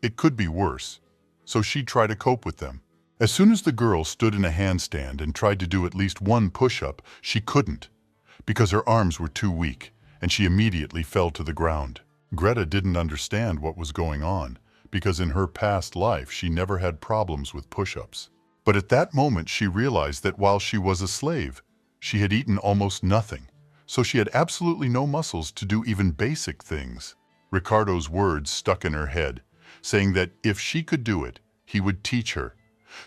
It could be worse, so she'd try to cope with them. As soon as the girl stood in a handstand and tried to do at least one push-up, she couldn't, because her arms were too weak, and she immediately fell to the ground. Greta didn't understand what was going on, because in her past life she never had problems with push-ups. But at that moment she realized that while she was a slave, she had eaten almost nothing, so she had absolutely no muscles to do even basic things. Ricardo's words stuck in her head, saying that if she could do it, he would teach her.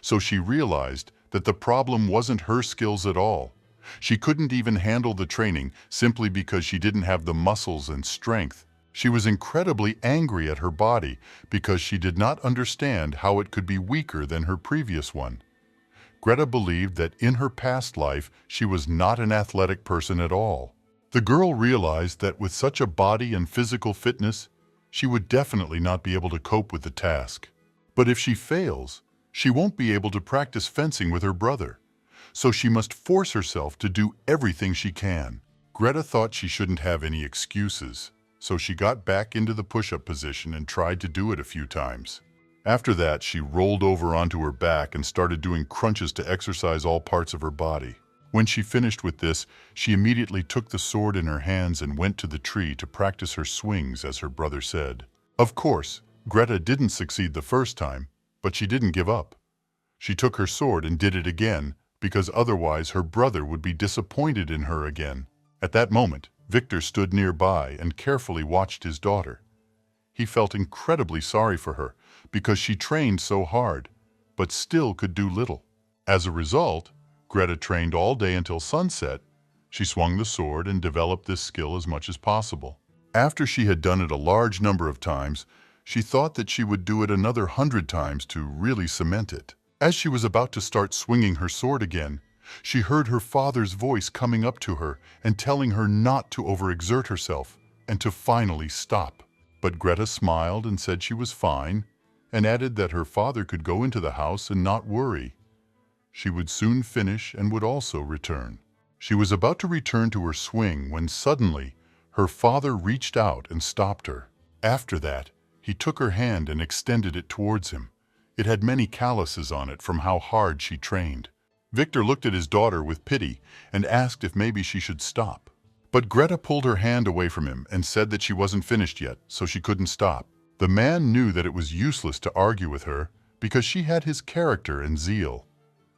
So she realized that the problem wasn't her skills at all. She couldn't even handle the training simply because she didn't have the muscles and strength. She was incredibly angry at her body because she did not understand how it could be weaker than her previous one. Greta believed that in her past life she was not an athletic person at all. The girl realized that with such a body and physical fitness, she would definitely not be able to cope with the task. But if she fails, she won't be able to practice fencing with her brother. So she must force herself to do everything she can. Greta thought she shouldn't have any excuses, so she got back into the push-up position and tried to do it a few times. After that, she rolled over onto her back and started doing crunches to exercise all parts of her body. When she finished with this, she immediately took the sword in her hands and went to the tree to practice her swings, as her brother said. Of course, Greta didn't succeed the first time, but she didn't give up. She took her sword and did it again, because otherwise her brother would be disappointed in her again. At that moment, Victor stood nearby and carefully watched his daughter. He felt incredibly sorry for her because she trained so hard, but still could do little. As a result, Greta trained all day until sunset. She swung the sword and developed this skill as much as possible. After she had done it a large number of times, she thought that she would do it another 100 times to really cement it. As she was about to start swinging her sword again, she heard her father's voice coming up to her and telling her not to overexert herself and to finally stop. But Greta smiled and said she was fine, and added that her father could go into the house and not worry. She would soon finish and would also return. She was about to return to her swing when suddenly her father reached out and stopped her. After that, he took her hand and extended it towards him. It had many calluses on it from how hard she trained. Victor looked at his daughter with pity and asked if maybe she should stop. But Greta pulled her hand away from him and said that she wasn't finished yet, so she couldn't stop. The man knew that it was useless to argue with her because she had his character and zeal.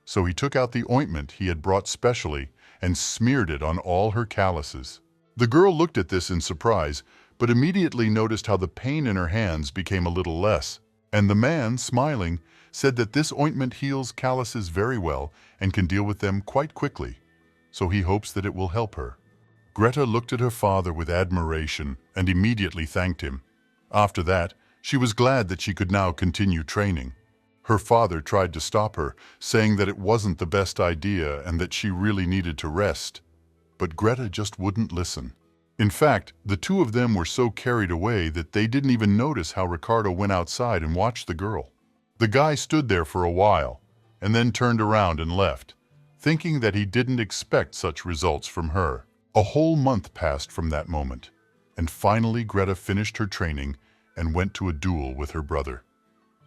So he took out the ointment he had brought specially and smeared it on all her calluses. The girl looked at this in surprise, but immediately noticed how the pain in her hands became a little less. And the man, smiling, said that this ointment heals calluses very well and can deal with them quite quickly, so he hopes that it will help her. Greta looked at her father with admiration and immediately thanked him. After that, she was glad that she could now continue training. Her father tried to stop her, saying that it wasn't the best idea and that she really needed to rest. But Greta just wouldn't listen. In fact, the two of them were so carried away that they didn't even notice how Ricardo went outside and watched the girl. The guy stood there for a while and then turned around and left, thinking that he didn't expect such results from her. A whole month passed from that moment, and finally Greta finished her training and went to a duel with her brother.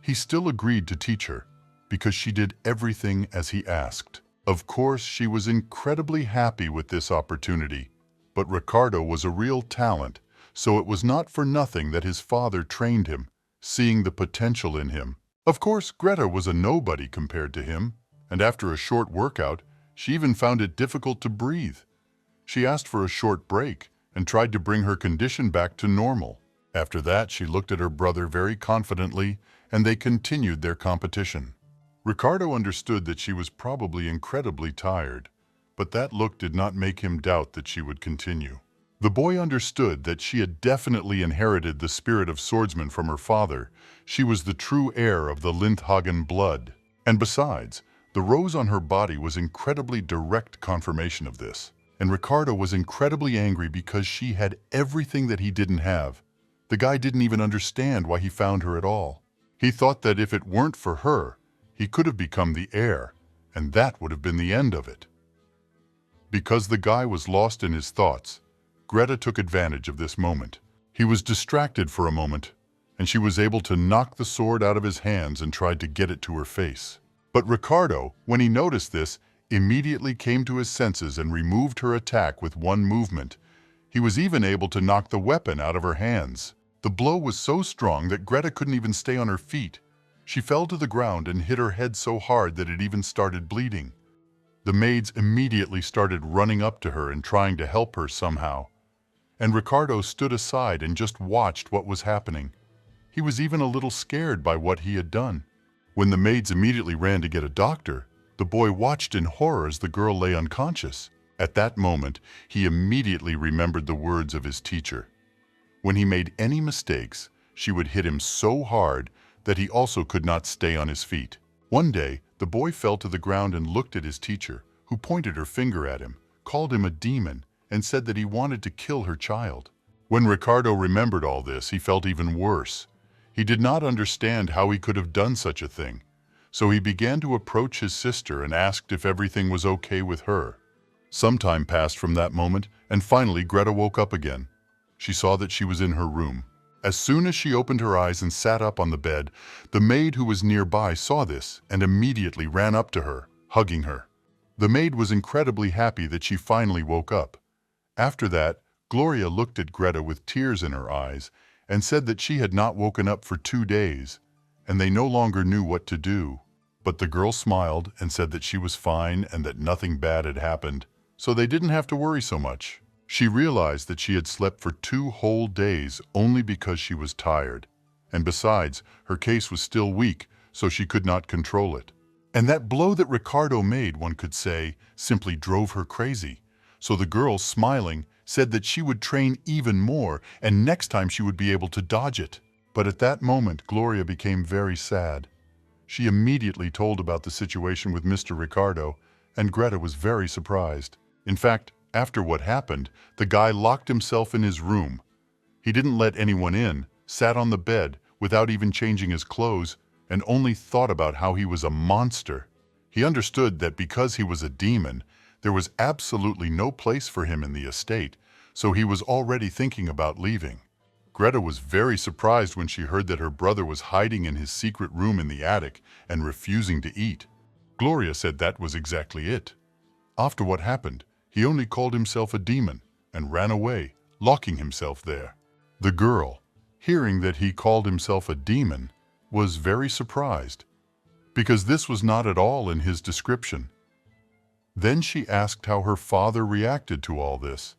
He still agreed to teach her because she did everything as he asked. Of course, she was incredibly happy with this opportunity, but Ricardo was a real talent, so it was not for nothing that his father trained him, seeing the potential in him. Of course, Greta was a nobody compared to him, and after a short workout, she even found it difficult to breathe. She asked for a short break and tried to bring her condition back to normal. After that, she looked at her brother very confidently, and they continued their competition. Ricardo understood that she was probably incredibly tired, but that look did not make him doubt that she would continue. The boy understood that she had definitely inherited the spirit of swordsman from her father. She was the true heir of the Lindhagen blood. And besides, the rose on her body was incredibly direct confirmation of this. And Ricardo was incredibly angry because she had everything that he didn't have. The guy didn't even understand why he found her at all. He thought that if it weren't for her, he could have become the heir, and that would have been the end of it. Because the guy was lost in his thoughts, Greta took advantage of this moment. He was distracted for a moment, and she was able to knock the sword out of his hands and tried to get it to her face. But Ricardo, when he noticed this, immediately came to his senses and removed her attack with one movement. He was even able to knock the weapon out of her hands. The blow was so strong that Greta couldn't even stay on her feet. She fell to the ground and hit her head so hard that it even started bleeding. The maids immediately started running up to her and trying to help her somehow. And Ricardo stood aside and just watched what was happening. He was even a little scared by what he had done. When the maids immediately ran to get a doctor, the boy watched in horror as the girl lay unconscious. At that moment, he immediately remembered the words of his teacher. When he made any mistakes, she would hit him so hard that he also could not stay on his feet. One day, the boy fell to the ground and looked at his teacher, who pointed her finger at him, called him a demon, and said that he wanted to kill her child. When Ricardo remembered all this, he felt even worse. He did not understand how he could have done such a thing, so he began to approach his sister and asked if everything was okay with her. Some time passed from that moment, and finally Greta woke up again. She saw that she was in her room. As soon as she opened her eyes and sat up on the bed, the maid who was nearby saw this and immediately ran up to her, hugging her. The maid was incredibly happy that she finally woke up. After that, Gloria looked at Greta with tears in her eyes and said that she had not woken up for 2 days, and they no longer knew what to do. But the girl smiled and said that she was fine and that nothing bad had happened, so they didn't have to worry so much. She realized that she had slept for 2 whole days only because she was tired. And besides, her case was still weak, so she could not control it. And that blow that Ricardo made, one could say, simply drove her crazy. So the girl, smiling, said that she would train even more, and next time she would be able to dodge it. But at that moment, Gloria became very sad. She immediately told about the situation with Mr. Ricardo, and Greta was very surprised. In fact, after what happened, the guy locked himself in his room. He didn't let anyone in, sat on the bed without even changing his clothes, and only thought about how he was a monster. He understood that because he was a demon, there was absolutely no place for him in the estate, so he was already thinking about leaving. Greta was very surprised when she heard that her brother was hiding in his secret room in the attic and refusing to eat. Gloria said that was exactly it. After what happened, he only called himself a demon and ran away, locking himself there. The girl, hearing that he called himself a demon, was very surprised, because this was not at all in his description. Then she asked how her father reacted to all this.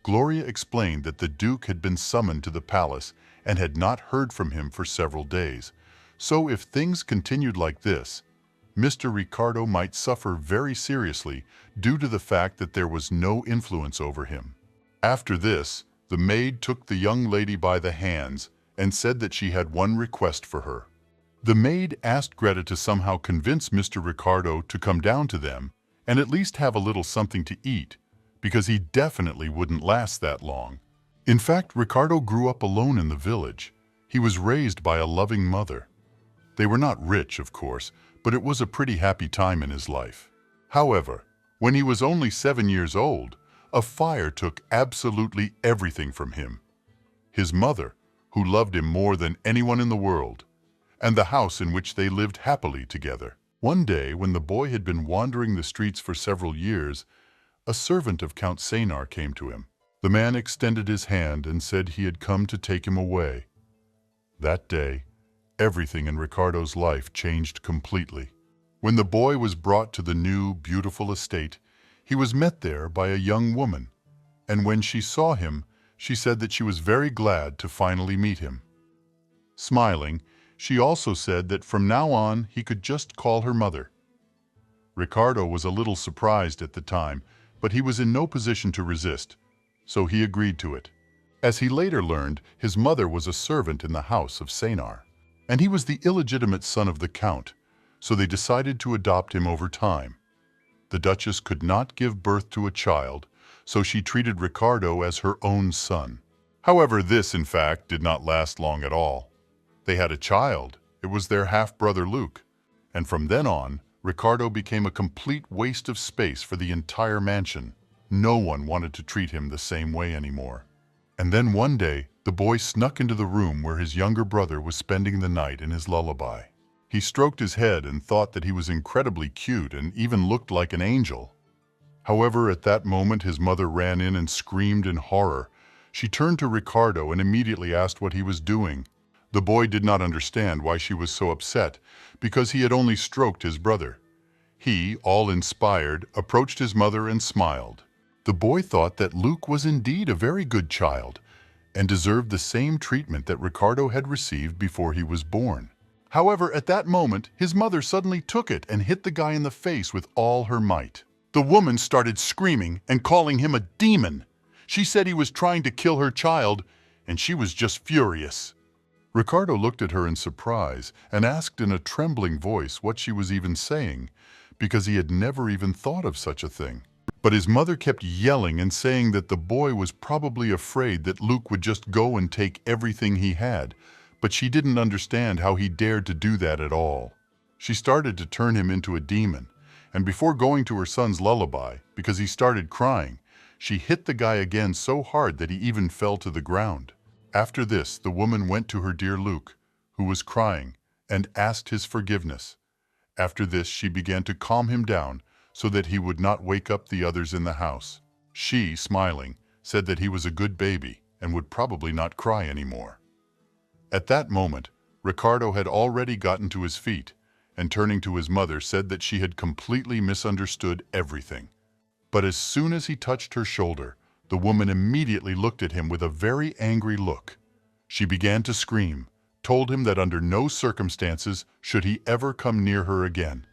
Gloria explained that the Duke had been summoned to the palace and had not heard from him for several days. So if things continued like this, Mr. Ricardo might suffer very seriously due to the fact that there was no influence over him. After this, the maid took the young lady by the hands and said that she had one request for her. The maid asked Greta to somehow convince Mr. Ricardo to come down to them and at least have a little something to eat, because he definitely wouldn't last that long. In fact, Ricardo grew up alone in the village. He was raised by a loving mother. They were not rich, of course, but it was a pretty happy time in his life. However, when he was only 7 years old, a fire took absolutely everything from him. His mother, who loved him more than anyone in the world, and the house in which they lived happily together. One day, when the boy had been wandering the streets for several years, a servant of Count Sanar came to him. The man extended his hand and said he had come to take him away. That day, everything in Ricardo's life changed completely. When the boy was brought to the new, beautiful estate, he was met there by a young woman, and when she saw him, she said that she was very glad to finally meet him. Smiling, she also said that from now on he could just call her mother. Ricardo was a little surprised at the time, but he was in no position to resist, so he agreed to it. As he later learned, his mother was a servant in the house of Sanar, and he was the illegitimate son of the Count, so they decided to adopt him over time. The Duchess could not give birth to a child, so she treated Ricardo as her own son. However, this, in fact, did not last long at all. They had a child. It was their half-brother Luke, and from then on, Ricardo became a complete waste of space for the entire mansion. No one wanted to treat him the same way anymore. And then one day, The boy snuck into the room where his younger brother was spending the night in his lullaby. He stroked his head and thought that he was incredibly cute and even looked like an angel. However, at that moment, his mother ran in and screamed in horror. She turned to Ricardo and immediately asked what he was doing. The boy did not understand why she was so upset, because he had only stroked his brother. He, all inspired, approached his mother and smiled. The boy thought that Luke was indeed a very good child and deserved the same treatment that Ricardo had received before he was born. However, at that moment, his mother suddenly took it and hit the guy in the face with all her might. The woman started screaming and calling him a demon. She said he was trying to kill her child, and she was just furious. Ricardo looked at her in surprise and asked in a trembling voice what she was even saying, because he had never even thought of such a thing. But his mother kept yelling and saying that the boy was probably afraid that Luke would just go and take everything he had, but she didn't understand how he dared to do that at all. She started to turn him into a demon, and before going to her son's lullaby, because he started crying, she hit the guy again so hard that he even fell to the ground. After this, the woman went to her dear Luke, who was crying, and asked his forgiveness. After this, she began to calm him down so that he would not wake up the others in the house. She, smiling, said that he was a good baby and would probably not cry anymore. At that moment, Ricardo had already gotten to his feet, and turning to his mother said that she had completely misunderstood everything. But as soon as he touched her shoulder, the woman immediately looked at him with a very angry look. She began to scream, told him that under no circumstances should he ever come near her again.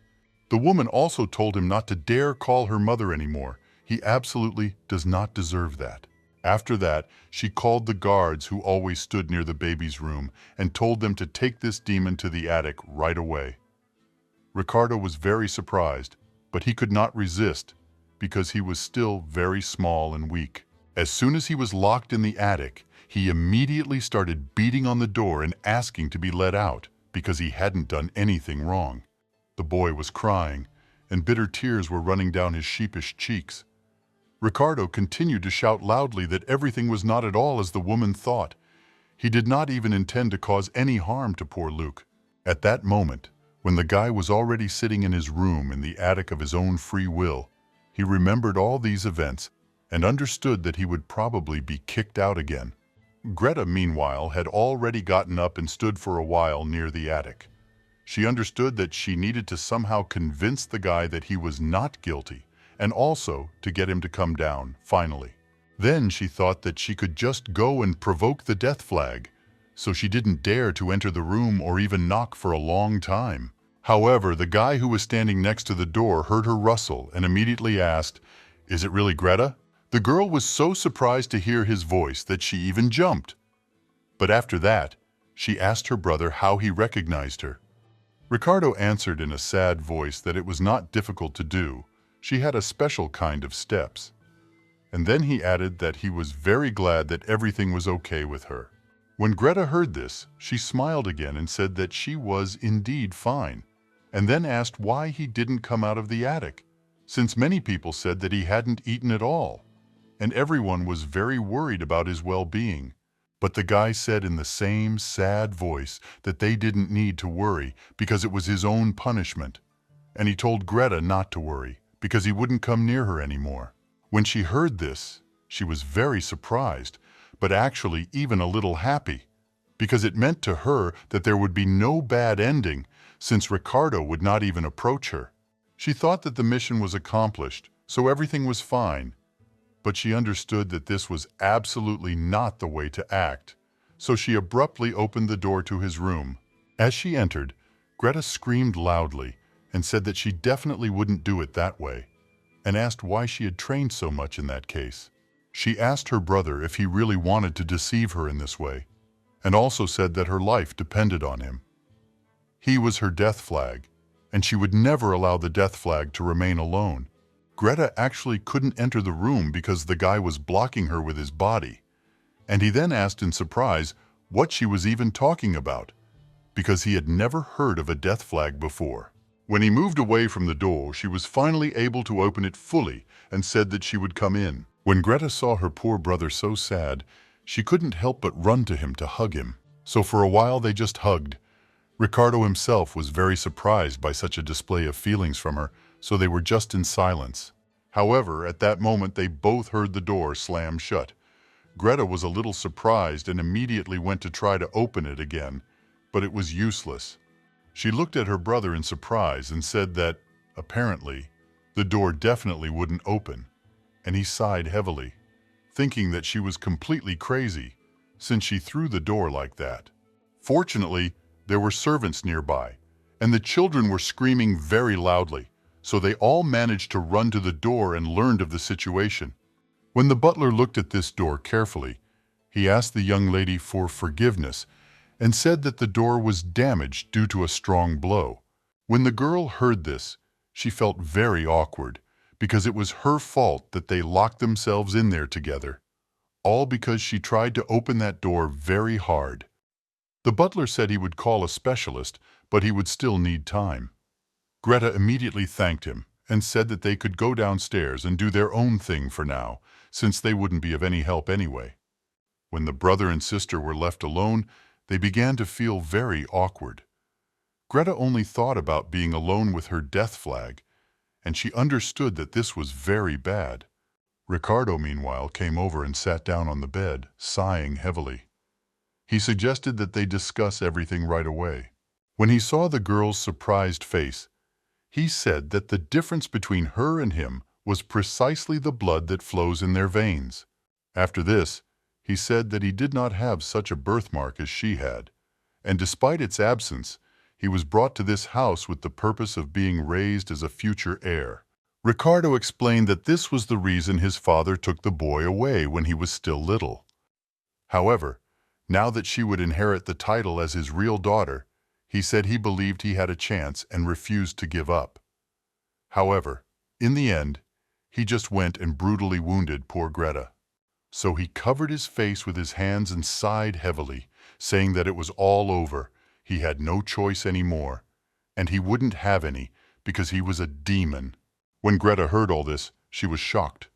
The woman also told him not to dare call her mother anymore. He absolutely does not deserve that. After that, she called the guards who always stood near the baby's room and told them to take this demon to the attic right away. Ricardo was very surprised, but he could not resist because he was still very small and weak. As soon as he was locked in the attic, he immediately started beating on the door and asking to be let out because he hadn't done anything wrong. The boy was crying, and bitter tears were running down his sheepish cheeks. Ricardo continued to shout loudly that everything was not at all as the woman thought. He did not even intend to cause any harm to poor Luke. At that moment, when the guy was already sitting in his room in the attic of his own free will, he remembered all these events and understood that he would probably be kicked out again. Greta, meanwhile, had already gotten up and stood for a while near the attic. She understood that she needed to somehow convince the guy that he was not guilty, and also to get him to come down, finally. Then she thought that she could just go and provoke the death flag, so she didn't dare to enter the room or even knock for a long time. However, the guy who was standing next to the door heard her rustle and immediately asked, "Is it really Greta?" The girl was so surprised to hear his voice that she even jumped. But after that, she asked her brother how he recognized her. Ricardo answered in a sad voice that it was not difficult to do. She had a special kind of steps. And then he added that he was very glad that everything was okay with her. When Greta heard this, she smiled again and said that she was indeed fine, and then asked why he didn't come out of the attic, since many people said that he hadn't eaten at all, and everyone was very worried about his well-being. But the guy said in the same sad voice that they didn't need to worry because it was his own punishment, and he told Greta not to worry because he wouldn't come near her anymore. When she heard this, she was very surprised, but actually even a little happy, because it meant to her that there would be no bad ending since Ricardo would not even approach her. She thought that the mission was accomplished, so everything was fine, but she understood that this was absolutely not the way to act, so she abruptly opened the door to his room. As she entered, Greta screamed loudly and said that she definitely wouldn't do it that way, and asked why she had trained so much in that case. She asked her brother if he really wanted to deceive her in this way, and also said that her life depended on him. He was her death flag, and she would never allow the death flag to remain alone. Greta actually couldn't enter the room because the guy was blocking her with his body, and he then asked in surprise what she was even talking about, because he had never heard of a death flag before. When he moved away from the door, she was finally able to open it fully and said that she would come in. When Greta saw her poor brother so sad, She couldn't help but run to him to hug him. So for a while they just hugged. Ricardo himself was very surprised by such a display of feelings from her, so they were just in silence. However, at that moment they both heard the door slam shut. Greta was a little surprised and immediately went to try to open it again, but it was useless. She looked at her brother in surprise and said that, apparently, the door definitely wouldn't open, and he sighed heavily, thinking that she was completely crazy, since she threw the door like that. Fortunately, there were servants nearby, and the children were screaming very loudly, so they all managed to run to the door and learned of the situation. When the butler looked at this door carefully, he asked the young lady for forgiveness and said that the door was damaged due to a strong blow. When the girl heard this, she felt very awkward because it was her fault that they locked themselves in there together, all because she tried to open that door very hard. The butler said he would call a specialist, but he would still need time. Greta immediately thanked him and said that they could go downstairs and do their own thing for now, since they wouldn't be of any help anyway. When the brother and sister were left alone, they began to feel very awkward. Greta only thought about being alone with her death flag, and she understood that this was very bad. Ricardo, meanwhile, came over and sat down on the bed, sighing heavily. He suggested that they discuss everything right away. When he saw the girl's surprised face, he said that the difference between her and him was precisely the blood that flows in their veins. After this, he said that he did not have such a birthmark as she had, and despite its absence, he was brought to this house with the purpose of being raised as a future heir. Ricardo explained that this was the reason his father took the boy away when he was still little. However, now that she would inherit the title as his real daughter, he said he believed he had a chance and refused to give up. However, in the end, he just went and brutally wounded poor Greta. So he covered his face with his hands and sighed heavily, saying that it was all over, he had no choice anymore, and he wouldn't have any because he was a demon. When Greta heard all this, she was shocked.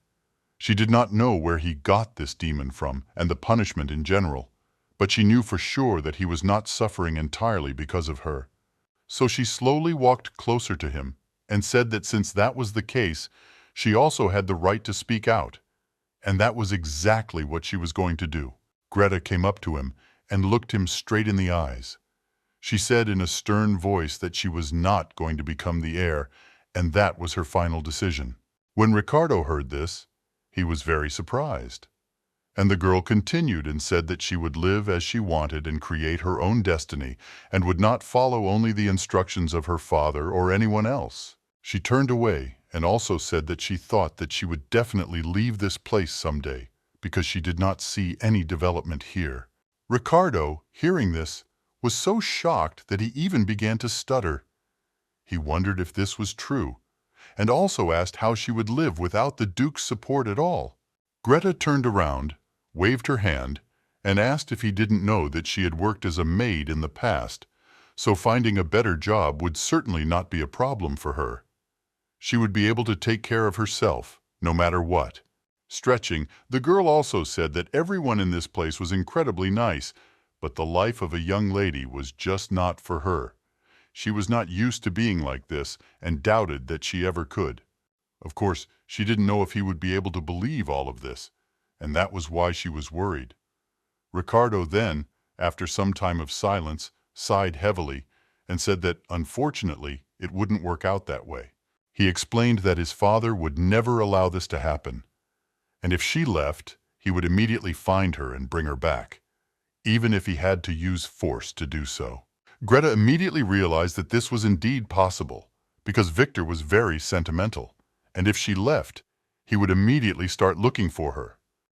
She did not know where he got this demon from and the punishment in general, but she knew for sure that he was not suffering entirely because of her. So she slowly walked closer to him and said that since that was the case, she also had the right to speak out. And that was exactly what she was going to do. Greta came up to him and looked him straight in the eyes. She said in a stern voice that she was not going to become the heir, and that was her final decision. When Ricardo heard this, he was very surprised. And the girl continued and said that she would live as she wanted and create her own destiny and would not follow only the instructions of her father or anyone else. She turned away and also said that she thought that she would definitely leave this place someday because she did not see any development here. Ricardo, hearing this, was so shocked that he even began to stutter. He wondered if this was true, and also asked how she would live without the Duke's support at all. Greta turned around, waved her hand, and asked if he didn't know that she had worked as a maid in the past, so finding a better job would certainly not be a problem for her. She would be able to take care of herself, no matter what. Stretching, the girl also said that everyone in this place was incredibly nice, but the life of a young lady was just not for her. She was not used to being like this and doubted that she ever could. Of course, she didn't know if he would be able to believe all of this, and that was why she was worried. Ricardo then, after some time of silence, sighed heavily and said that, unfortunately, it wouldn't work out that way. He explained that his father would never allow this to happen, and if she left, he would immediately find her and bring her back, even if he had to use force to do so. Greta immediately realized that this was indeed possible, because Victor was very sentimental, and if she left, he would immediately start looking for her.